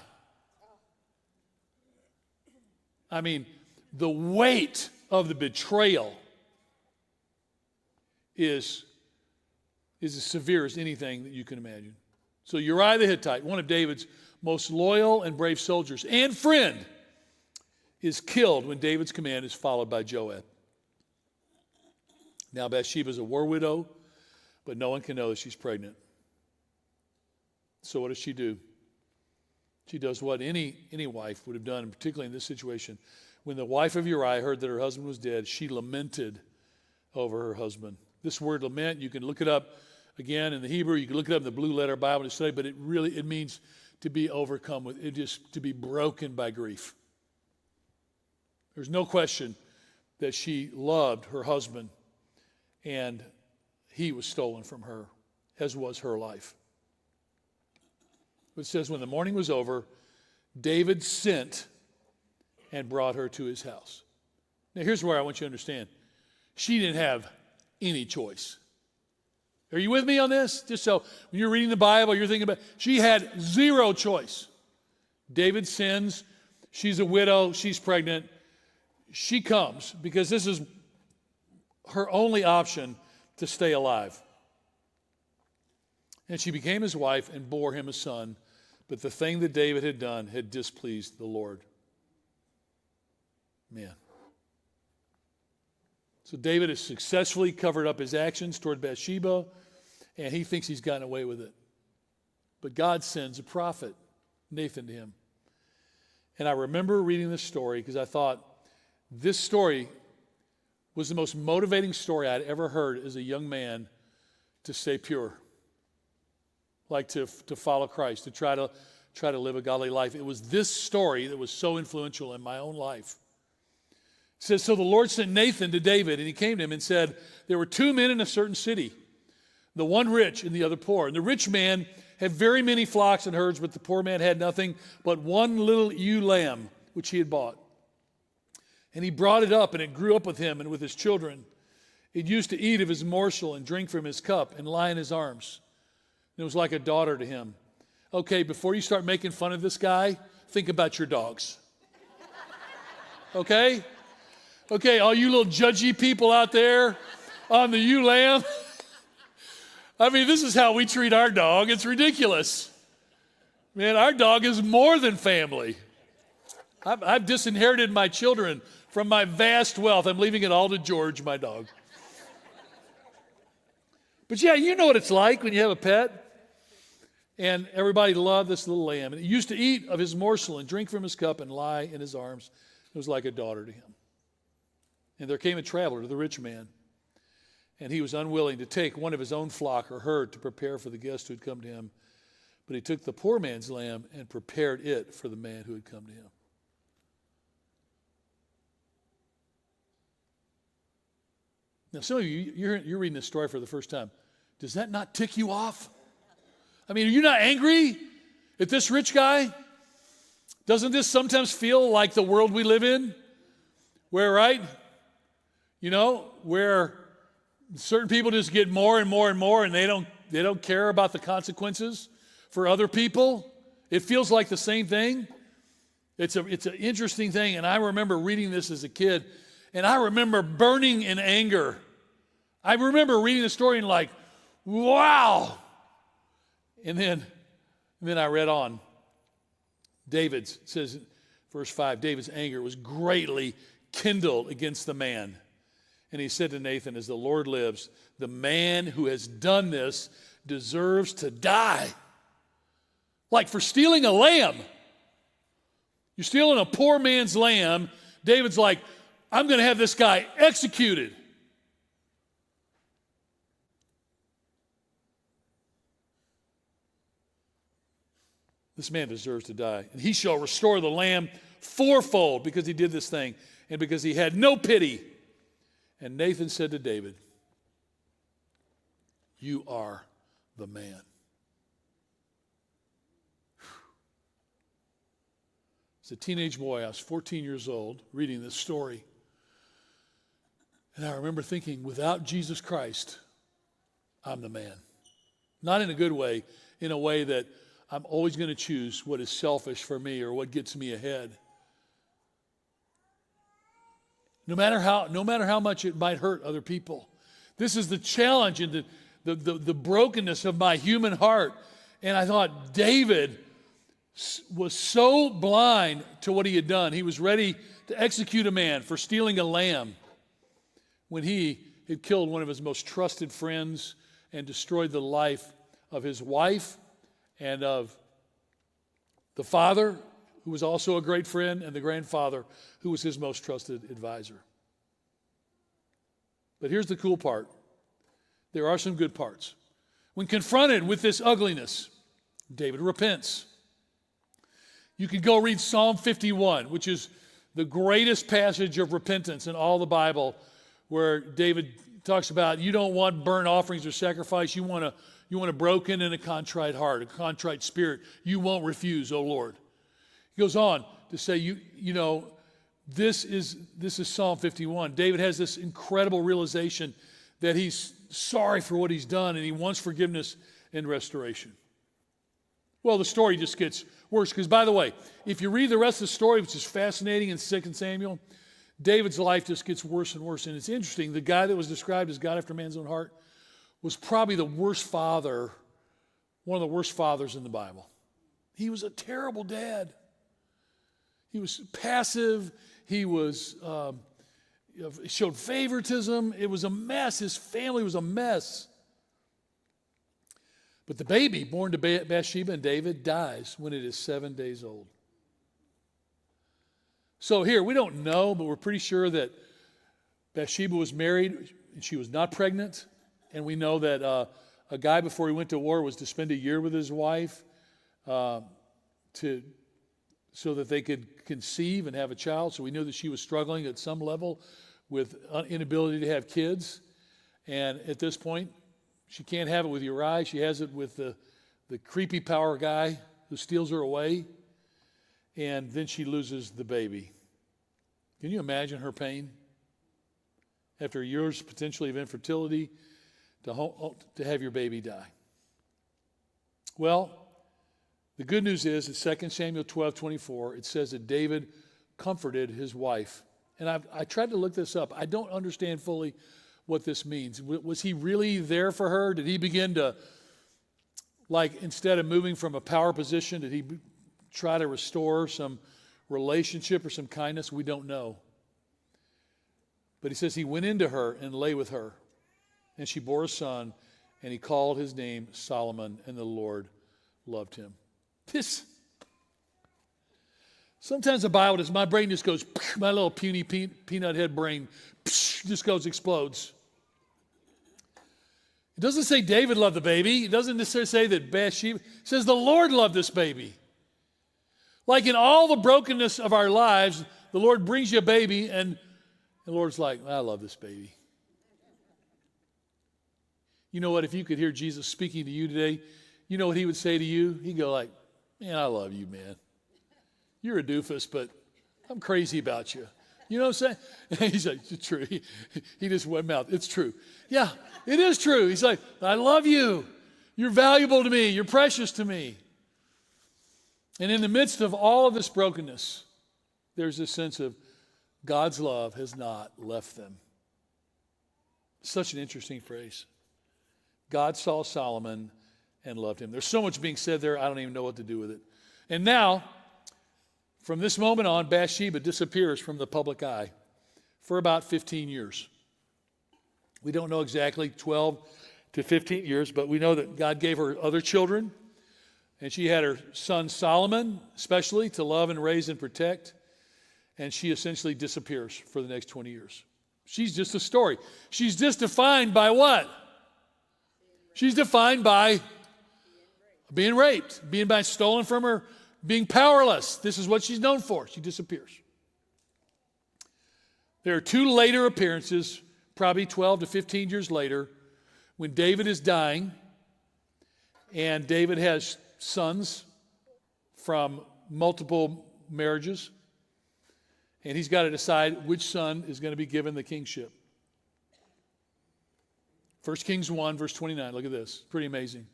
I mean, the weight of the betrayal is as severe as anything that you can imagine. So Uriah the Hittite, one of David's most loyal and brave soldiers and friend, is killed when David's command is followed by Joab. Now Bathsheba is a war widow, but no one can know that she's pregnant. So what does she do? She does what any wife would have done, and particularly in this situation. When the wife of Uriah heard that her husband was dead, she lamented over her husband. This word lament, you can look it up again in the Hebrew, you can look it up in the Blue Letter Bible to study, but it means to be overcome with, to be broken by grief. There's no question that she loved her husband, and he was stolen from her, as was her life. It says, when the morning was over, David sent and brought her to his house. Now, here's where I want you to understand. She didn't have any choice. Are you with me on this? Just so when you're reading the Bible, you're thinking about, she had zero choice. David sins. She's a widow. She's pregnant. She comes because this is her only option to stay alive. And she became his wife and bore him a son. But the thing that David had done had displeased the Lord. Man. So David has successfully covered up his actions toward Bathsheba, and he thinks he's gotten away with it. But God sends a prophet, Nathan, to him. And I remember reading this story because I thought this story was the most motivating story I'd ever heard as a young man to stay pure. Like to follow Christ, to try to live a godly life. It was this story that was so influential in my own life. It says, so the Lord sent Nathan to David, and he came to him and said, there were 2 men in a certain city, the one rich and the other poor. And the rich man had very many flocks and herds, but the poor man had nothing but one little ewe lamb, which he had bought. And he brought it up, and it grew up with him and with his children. It used to eat of his morsel and drink from his cup and lie in his arms. And it was like a daughter to him. Okay, before you start making fun of this guy, think about your dogs. Okay? Okay, all you little judgy people out there on the ewe lamb. I mean, this is how we treat our dog. It's ridiculous. Man, our dog is more than family. I've disinherited my children from my vast wealth. I'm leaving it all to George, my dog. But yeah, you know what it's like when you have a pet. And everybody loved this little lamb. And it used to eat of his morsel and drink from his cup and lie in his arms. It was like a daughter to him. And there came a traveler to the rich man, and he was unwilling to take one of his own flock or herd to prepare for the guest who had come to him. But he took the poor man's lamb and prepared it for the man who had come to him. Now, some of you, you're reading this story for the first time. Does that not tick you off? I mean, are you not angry at this rich guy? Doesn't this sometimes feel like the world we live in? Where, right? You know, where certain people just get more and more and more, and they don't care about the consequences for other people. It feels like the same thing. It's an interesting thing, and I remember reading this as a kid, and I remember burning in anger. I remember reading the story and like, wow. And then I read on. David's, it says in verse 5, David's anger was greatly kindled against the man. And he said to Nathan, as the Lord lives, the man who has done this deserves to die. Like for stealing a lamb. You're stealing a poor man's lamb. David's like, I'm going to have this guy executed. This man deserves to die. And he shall restore the lamb fourfold because he did this thing and because he had no pity. And Nathan said to David, you are the man. As a teenage boy, I was 14 years old, reading this story. And I remember thinking, without Jesus Christ, I'm the man. Not in a good way, in a way that I'm always going to choose what is selfish for me or what gets me ahead. No matter how much it might hurt other people. This is the challenge and the brokenness of my human heart. And I thought David was so blind to what he had done. He was ready to execute a man for stealing a lamb when he had killed one of his most trusted friends and destroyed the life of his wife and of the father, who was also a great friend, and the grandfather, who was his most trusted advisor. But here's the cool part. There are some good parts. When confronted with this ugliness, David repents. You could go read Psalm 51, which is the greatest passage of repentance in all the Bible, where David talks about you don't want burnt offerings or sacrifice. You want a broken and a contrite heart, a contrite spirit. You won't refuse, O Lord. He goes on to say, you know, this is Psalm 51. David has this incredible realization that he's sorry for what he's done and he wants forgiveness and restoration. Well, the story just gets worse because, by the way, if you read the rest of the story, which is fascinating in 2 Samuel, David's life just gets worse and worse. And it's interesting, the guy that was described as God after man's own heart was probably the worst father, one of the worst fathers in the Bible. He was a terrible dad. He was passive. He was showed favoritism. It was a mess. His family was a mess. But the baby born to Bathsheba and David dies when it is 7 days old. So here, we don't know, but we're pretty sure that Bathsheba was married and she was not pregnant. And we know that a guy before he went to war was to spend a year with his wife to so that they could conceive and have a child. So we knew that she was struggling at some level with inability to have kids. And at this point, she can't have it with Uriah. She has it with the creepy power guy who steals her away. And then she loses the baby. Can you imagine her pain? After years potentially of infertility, to have your baby die. Well, the good news is in 2 Samuel 12:24, it says that David comforted his wife. And I tried to look this up. I don't understand fully what this means. Was he really there for her? Did he begin to, like, instead of moving from a power position, did he try to restore some relationship or some kindness? We don't know. But he says he went into her and lay with her. And she bore a son, and he called his name Solomon, and the Lord loved him. Sometimes the Bible my brain just goes, my little puny peanut head brain just goes, explodes. It doesn't say David loved the baby. It doesn't necessarily say that Bathsheba. It says the Lord loved this baby. Like in all the brokenness of our lives, the Lord brings you a baby, and the Lord's like, I love this baby. You know what? If you could hear Jesus speaking to you today, you know what he would say to you? He'd go like, man, I love you, man. You're a doofus, but I'm crazy about you. You know what I'm saying? He's like, it's true. He just went mouth. It's true. Yeah, it is true. He's like, I love you. You're valuable to me. You're precious to me. And in the midst of all of this brokenness, there's this sense of God's love has not left them. Such an interesting phrase. God saw Solomon and loved him. There's so much being said there, I don't even know what to do with it. And now, from this moment on, Bathsheba disappears from the public eye for about 15 years. We don't know exactly 12 to 15 years, but we know that God gave her other children, and she had her son Solomon, especially, to love and raise and protect, and she essentially disappears for the next 20 years. She's just a story. She's just defined by what? She's defined by being raped, being stolen from her, being powerless. This is what she's known for. She disappears. There are two later appearances, probably 12 to 15 years later, when David is dying, and David has sons from multiple marriages, and he's got to decide which son is going to be given the kingship. 1 Kings 1, verse 29, look at this. Pretty amazing.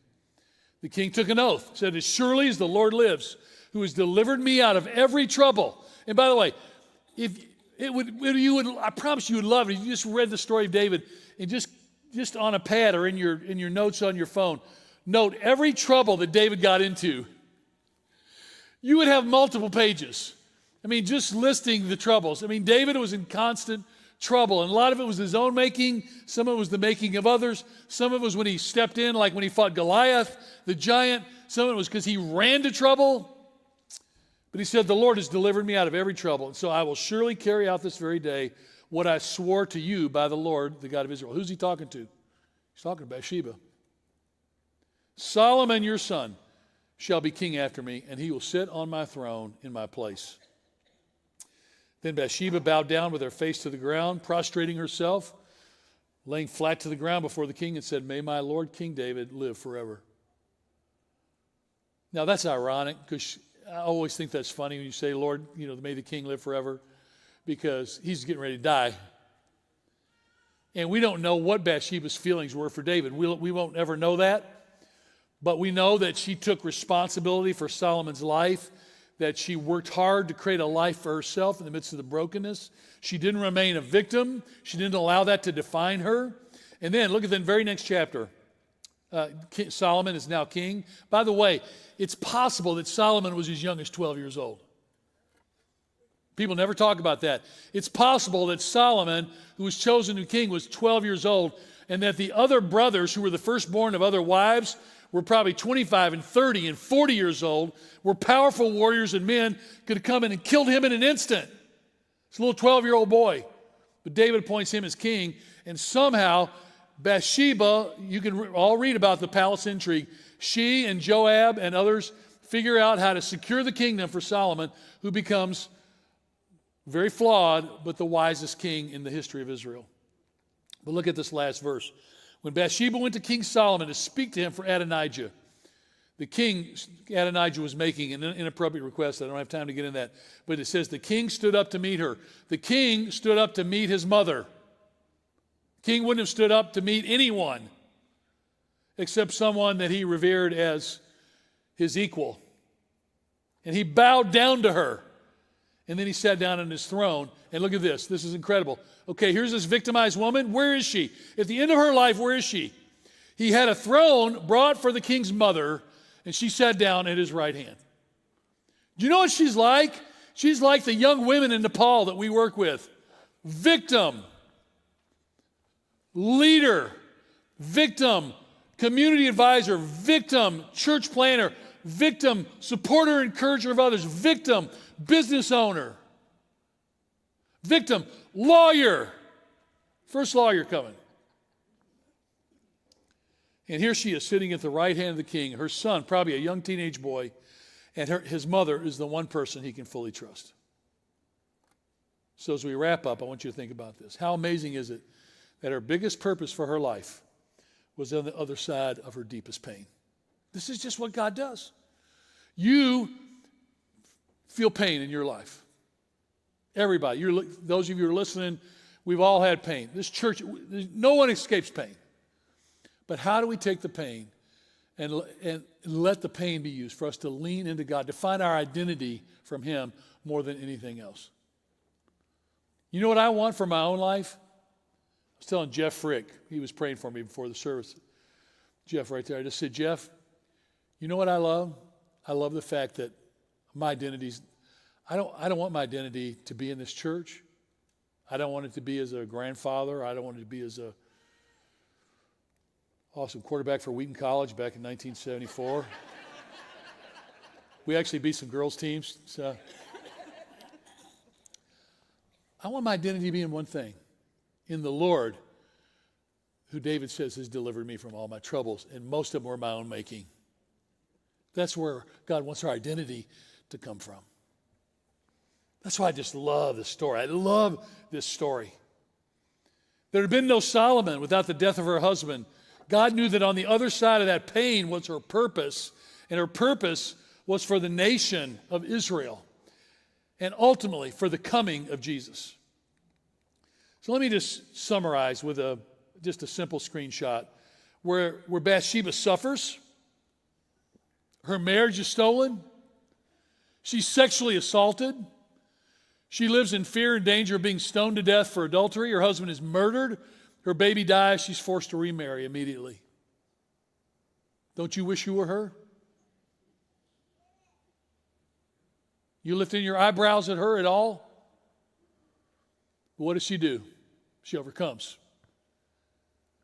The king took an oath, said, as surely as the Lord lives, who has delivered me out of every trouble. And by the way, I promise you would love it if you just read the story of David and just on a pad or in your notes on your phone, note every trouble that David got into. You would have multiple pages. I mean, just listing the troubles. I mean, David was in constant trouble, and a lot of it was his own making. Some of it was the making of others. Some of it was when he stepped in, like when he fought Goliath, the giant. Some of it was because he ran to trouble. But he said, the Lord has delivered me out of every trouble, and so I will surely carry out this very day what I swore to you by the Lord, the God of Israel. Who's he talking to? He's talking to Bathsheba. Solomon, your son, shall be king after me, and he will sit on my throne in my place. Then Bathsheba bowed down with her face to the ground, prostrating herself, laying flat to the ground before the king, and said, may my Lord King David live forever. Now that's ironic, because I always think that's funny when you say, Lord, may the king live forever, because he's getting ready to die. And we don't know what Bathsheba's feelings were for David. We won't ever know that. But we know that she took responsibility for Solomon's life, that she worked hard to create a life for herself in the midst of the brokenness. She didn't remain a victim. She didn't allow that to define her. And then look at the very next chapter. Solomon is now king. By the way, it's possible that Solomon was as young as 12 years old. People never talk about that. It's possible that Solomon, who was chosen to king, was 12 years old, and that the other brothers, who were the firstborn of other wives, were probably 25 and 30 and 40 years old, were powerful warriors and men, could have come in and killed him in an instant. It's a little 12-year-old boy. But David appoints him as king, and somehow Bathsheba, you can all read about the palace intrigue, she and Joab and others figure out how to secure the kingdom for Solomon, who becomes very flawed, but the wisest king in the history of Israel. But look at this last verse. When Bathsheba went to King Solomon to speak to him for Adonijah, the king, Adonijah, was making an inappropriate request. I don't have time to get in that. But it says the king stood up to meet her. The king stood up to meet his mother. The king wouldn't have stood up to meet anyone except someone that he revered as his equal. And he bowed down to her. And then he sat down on his throne. And look at this. This is incredible. Okay, here's this victimized woman. Where is she? At the end of her life, where is she? He had a throne brought for the king's mother, and she sat down at his right hand. Do you know what she's like? She's like the young women in Nepal that we work with. Victim, leader, victim, community advisor, victim, church planner, victim, supporter, encourager of others, victim, business owner, victim, lawyer. First lawyer coming. And here she is sitting at the right hand of the king. Her son, probably a young teenage boy, and his mother is the one person he can fully trust. So as we wrap up, I want you to think about this. How amazing is it that her biggest purpose for her life was on the other side of her deepest pain? This is just what God does. You feel pain in your life. Everybody, those of you who are listening, we've all had pain. This church, no one escapes pain. But how do we take the pain and let the pain be used for us to lean into God, to find our identity from Him more than anything else? You know what I want for my own life? I was telling Jeff Frick, he was praying for me before the service. Jeff right there, I just said, Jeff, you know what I love? I love the fact that my identity's, I don't want my identity to be in this church. I don't want it to be as a grandfather. I don't want it to be as a awesome quarterback for Wheaton College back in 1974. We actually beat some girls' teams. So I want my identity to be in one thing, in the Lord, who David says has delivered me from all my troubles, and most of them were my own making. That's where God wants our identity to come from. That's why I just love this story. I love this story. There had been no Solomon without the death of her husband. God knew that on the other side of that pain was her purpose, and her purpose was for the nation of Israel, and ultimately for the coming of Jesus. So let me just summarize with just a simple screenshot where Bathsheba suffers, her marriage is stolen, she's sexually assaulted, she lives in fear and danger of being stoned to death for adultery, her husband is murdered, her baby dies, she's forced to remarry immediately. Don't you wish you were her? You lifting your eyebrows at her at all? But what does she do? She overcomes.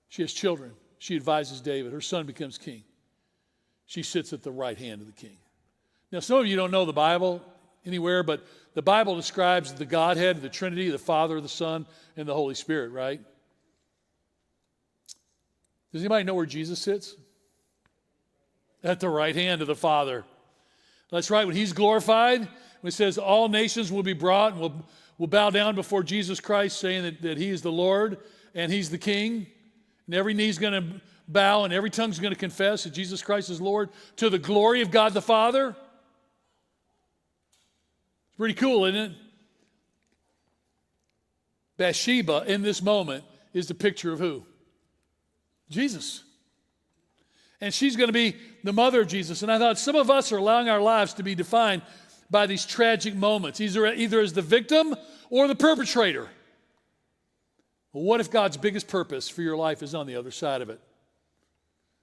She has children. She advises David. Her son becomes king. She sits at the right hand of the king. Now, some of you don't know the Bible anywhere, but the Bible describes the Godhead, the Trinity, the Father, the Son, and the Holy Spirit, right? Does anybody know where Jesus sits? At the right hand of the Father. That's right. When He's glorified, when it says all nations will be brought and will bow down before Jesus Christ, saying that He is the Lord and He's the King, and every knee's going to bow and every tongue's going to confess that Jesus Christ is Lord to the glory of God the Father. It's pretty cool, isn't it? Bathsheba, in this moment, is the picture of who? Jesus. And she's going to be the mother of Jesus. And I thought some of us are allowing our lives to be defined by these tragic moments, either as the victim or the perpetrator. Well, what if God's biggest purpose for your life is on the other side of it?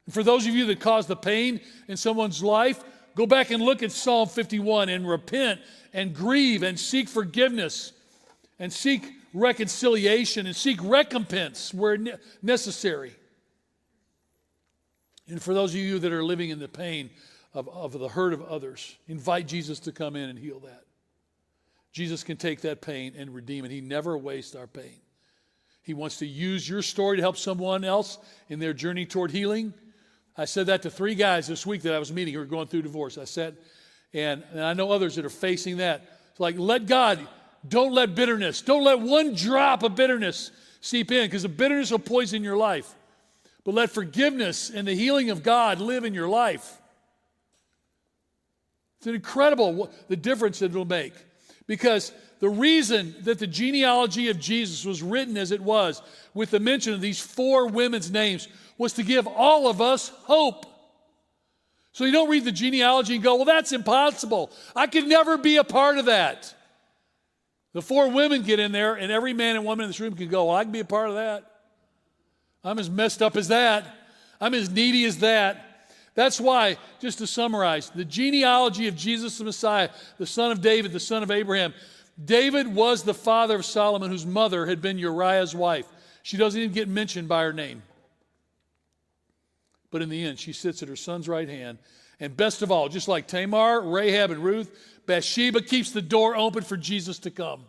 And for those of you that caused the pain in someone's life, go back and look at Psalm 51 and repent and grieve and seek forgiveness and seek reconciliation and seek recompense where necessary. And for those of you that are living in the pain of the hurt of others, invite Jesus to come in and heal that. Jesus can take that pain and redeem it. He never wastes our pain. He wants to use your story to help someone else in their journey toward healing. I said that to 3 guys this week that I was meeting who were going through divorce. I said, and I know others that are facing that. It's like, let God, don't let bitterness, don't let one drop of bitterness seep in, because the bitterness will poison your life. But let forgiveness and the healing of God live in your life. It's incredible the difference that it'll make. Because the reason that the genealogy of Jesus was written as it was, with the mention of these 4 women's names, was to give all of us hope. So you don't read the genealogy and go, well, that's impossible. I could never be a part of that. The 4 women get in there, and every man and woman in this room can go, well, I can be a part of that. I'm as messed up as that. I'm as needy as that. That's why, just to summarize, the genealogy of Jesus the Messiah, the son of David, the son of Abraham. David was the father of Solomon, whose mother had been Uriah's wife. She doesn't even get mentioned by her name. But in the end, she sits at her son's right hand. And best of all, just like Tamar, Rahab, and Ruth, Bathsheba keeps the door open for Jesus to come.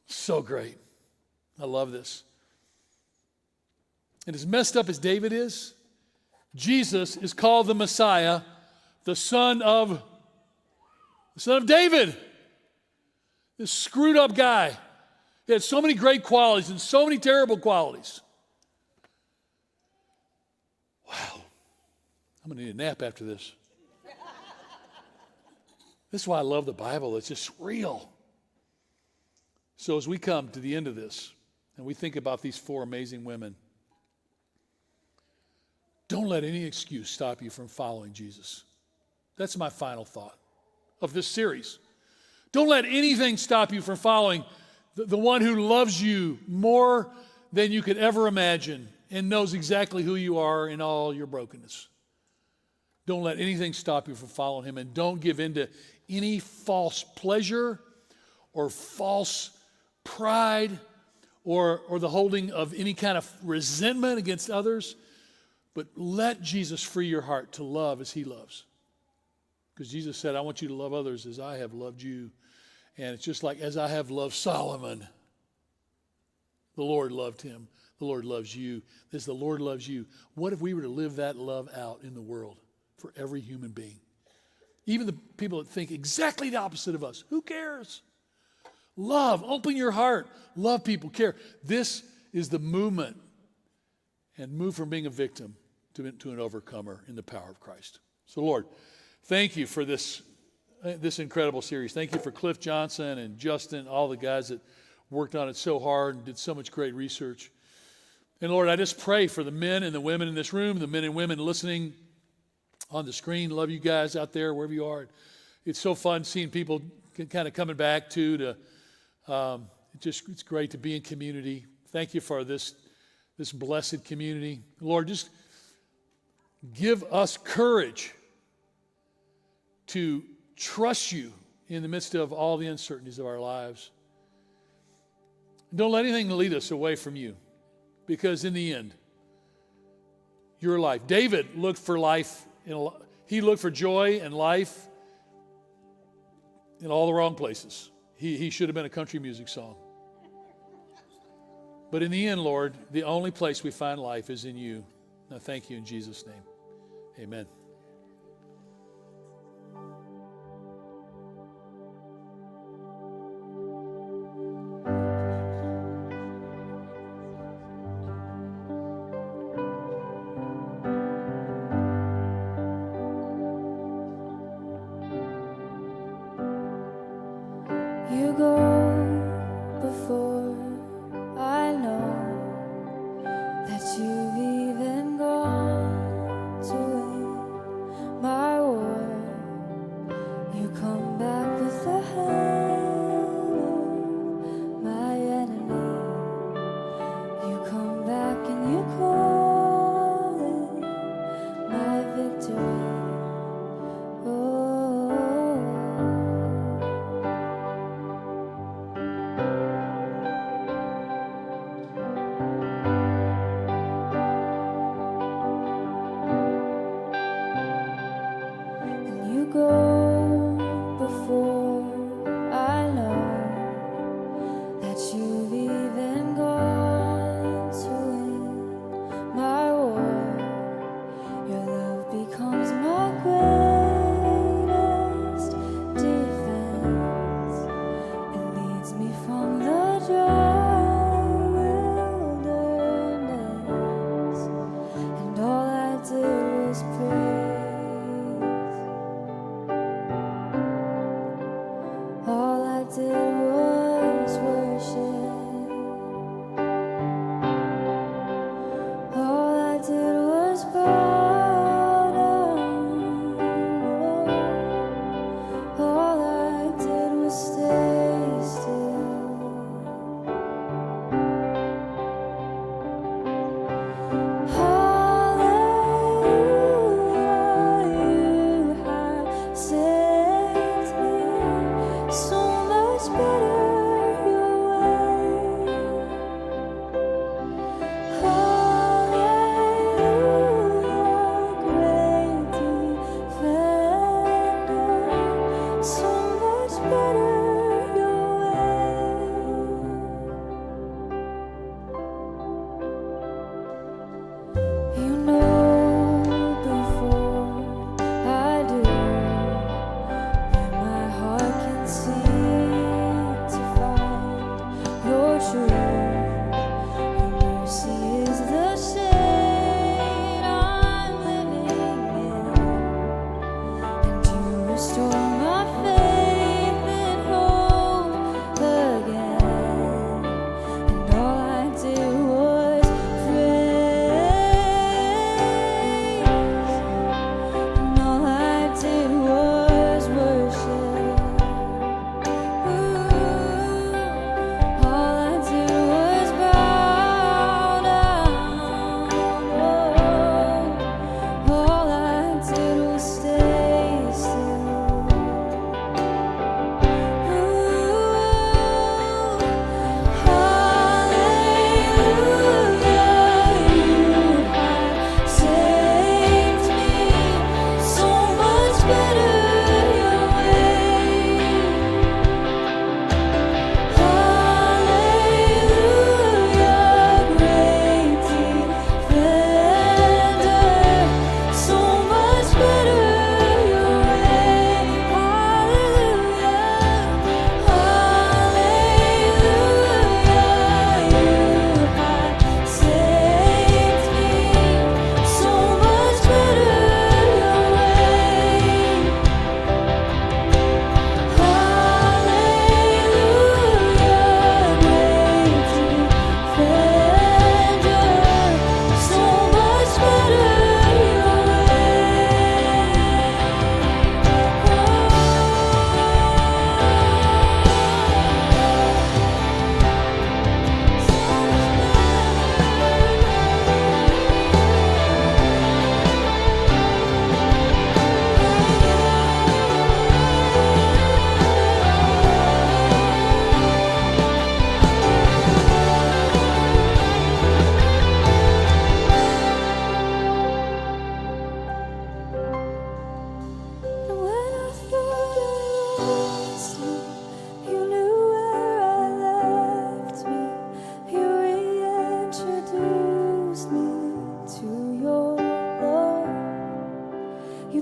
So great. I love this. And as messed up as David is, Jesus is called the Messiah, the son of David. This screwed up guy. He had so many great qualities and so many terrible qualities. Wow. I'm going to need a nap after this. This is why I love the Bible. It's just real. So as we come to the end of this, and we think about these 4 amazing women, don't let any excuse stop you from following Jesus. That's my final thought of this series. Don't let anything stop you from following the one who loves you more than you could ever imagine and knows exactly who you are in all your brokenness. Don't let anything stop you from following him, and don't give in to any false pleasure or false pride or the holding of any kind of resentment against others. But let Jesus free your heart to love as he loves. Because Jesus said, I want you to love others as I have loved you. And it's just like, as I have loved Solomon, the Lord loved him. The Lord loves you. As the Lord loves you. What if we were to live that love out in the world for every human being? Even the people that think exactly the opposite of us. Who cares? Love. Open your heart. Love people. Care. This is the movement. And move from being a victim to an overcomer in the power of Christ. So, Lord, thank you for this incredible series. Thank you for Cliff Johnson and Justin, all the guys that worked on it so hard and did so much great research. And, Lord, I just pray for the men and the women in this room, the men and women listening on the screen. Love you guys out there, wherever you are. It's so fun seeing people kind of coming back, too. It's great to be in community. Thank you for this blessed community. Lord, just give us courage to trust you in the midst of all the uncertainties of our lives. Don't let anything lead us away from you, because in the end, your life. David looked for life. He looked for joy and life in all the wrong places. He should have been a country music song. But in the end, Lord, the only place we find life is in you. Now, thank you in Jesus' name. Amen. You go before I know that you've even gone to wait.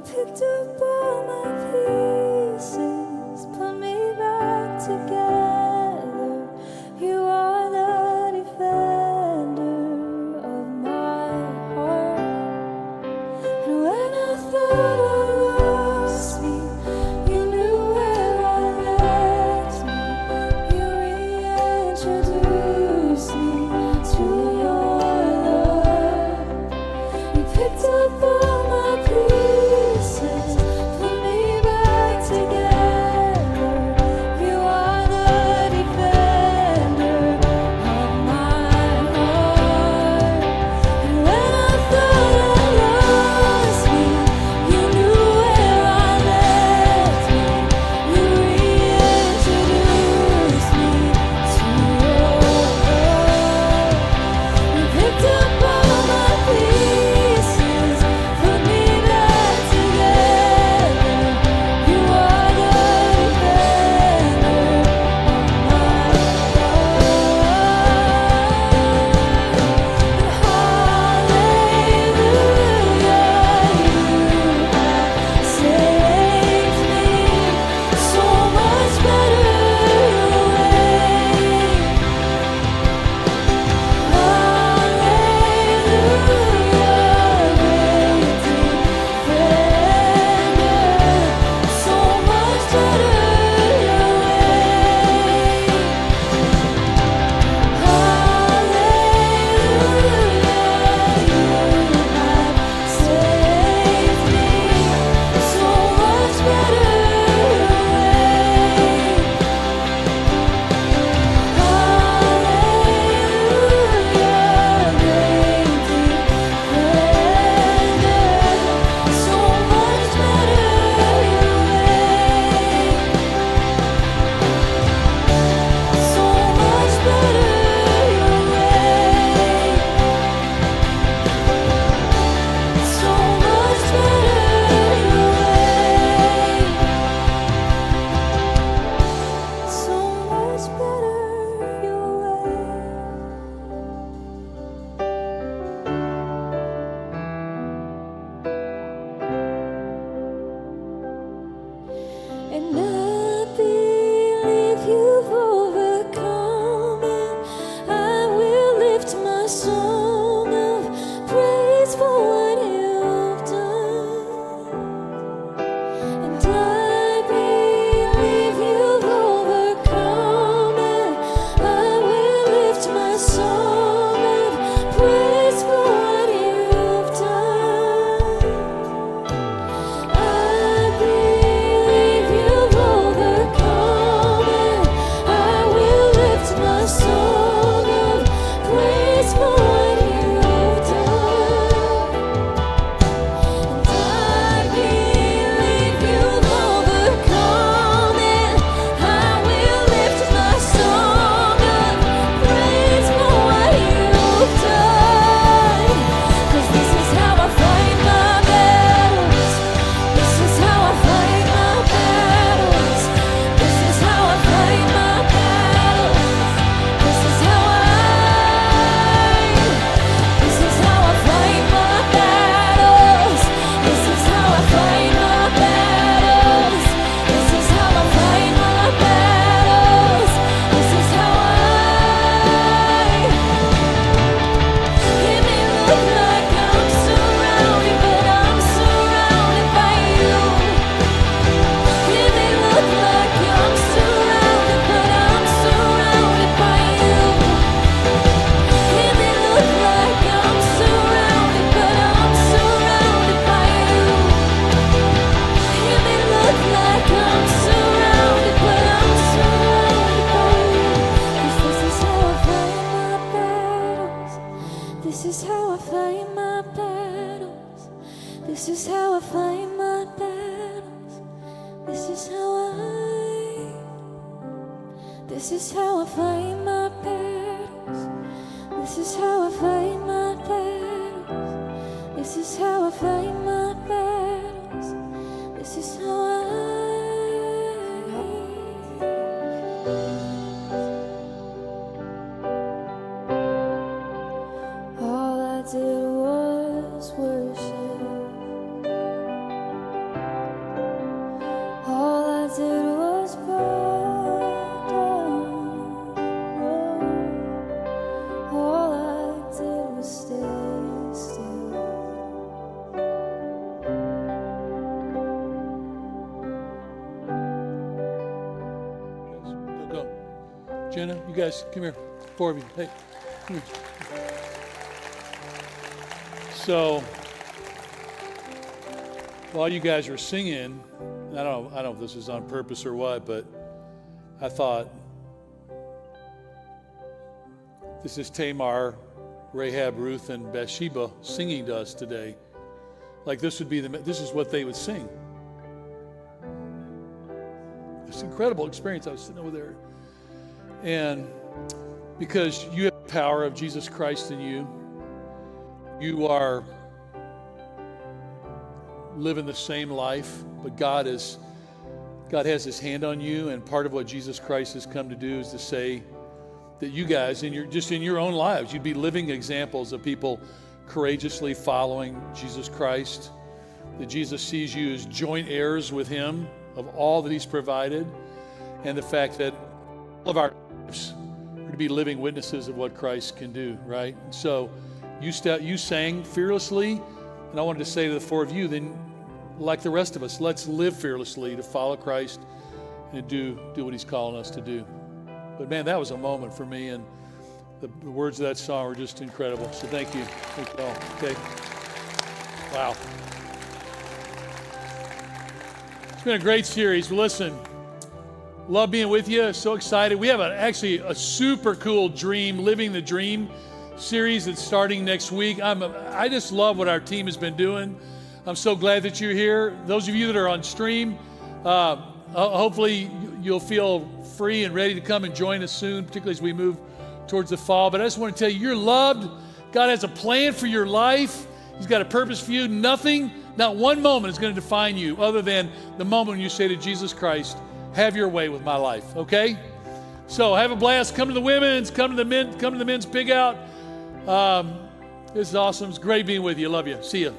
picked up all my pieces, put me back together. You are the defender of my heart. And when I thought I lost me, you knew where I left me. You reintroduced me to your love. You picked up all my pieces, put me back together. You are the defender of my heart. And when I thought I lost me, you knew where I left me. You reintroduced me to your love. You picked up all my pieces, put me back together. You are the defender of my heart. Hallelujah, you have saved me so much better way. And I believe you've overcome it. I will lift my song of praise for what you've done. And I believe you've overcome it. I will lift my song of praise for what you've done. I believe you've overcome it. I will lift my song of praise for what you've done. And I believe you've overcome it. I will lift my song of praise for what you've done. 'Cause this is how I fight my battles. This is how I fight my battles. This is how I fight my battles. This is how I fight my battles. This is how I fight my battles. This is how I fight my battles. This is how It may look like I'm surrounded, but I'm surrounded by you. It may look like I'm surrounded, but I'm surrounded by you. It may look like I'm surrounded, but I'm surrounded by you. It may look like I'm surrounded, but I'm surrounded by you. 'Cause this is how I fight my battles. This is how I fight my battles. This is how I fight my battles. This is how This is how I fight my battles. This is how I fight my battles. This is how I fight my battles. This is how All I did was worship. Jenna, you guys, come here. 4 of you. Hey, come here. So, while you guys were singing, I don't know if this was on purpose or what, but I thought, this is Tamar, Rahab, Ruth, and Bathsheba singing to us today. Like this is what they would sing. It's an incredible experience. I was sitting over there. And because you have the power of Jesus Christ in you, you are living the same life, but God has his hand on you, and part of what Jesus Christ has come to do is to say that you guys, in your own lives, you'd be living examples of people courageously following Jesus Christ, that Jesus sees you as joint heirs with him of all that he's provided, and the fact that all of our lives are to be living witnesses of what Christ can do, right? And so you sang fearlessly, and I wanted to say to the 4 of you, then like the rest of us, let's live fearlessly to follow Christ and do what he's calling us to do. But man, that was a moment for me, and the words of that song were just incredible. So thank you. Thank you all. Okay. Wow. It's been a great series. Listen, love being with you. So excited. We have actually a super cool Living the Dream series that's starting next week. I just love what our team has been doing. I'm so glad that you're here. Those of you that are on stream, hopefully you'll feel free and ready to come and join us soon, particularly as we move towards the fall. But I just want to tell you, you're loved. God has a plan for your life. He's got a purpose for you. Nothing, not one moment is going to define you other than the moment when you say to Jesus Christ, have your way with my life, okay? So have a blast. Come to the women's, come to the men's pig out. This is awesome. It's great being with you. Love you. See you.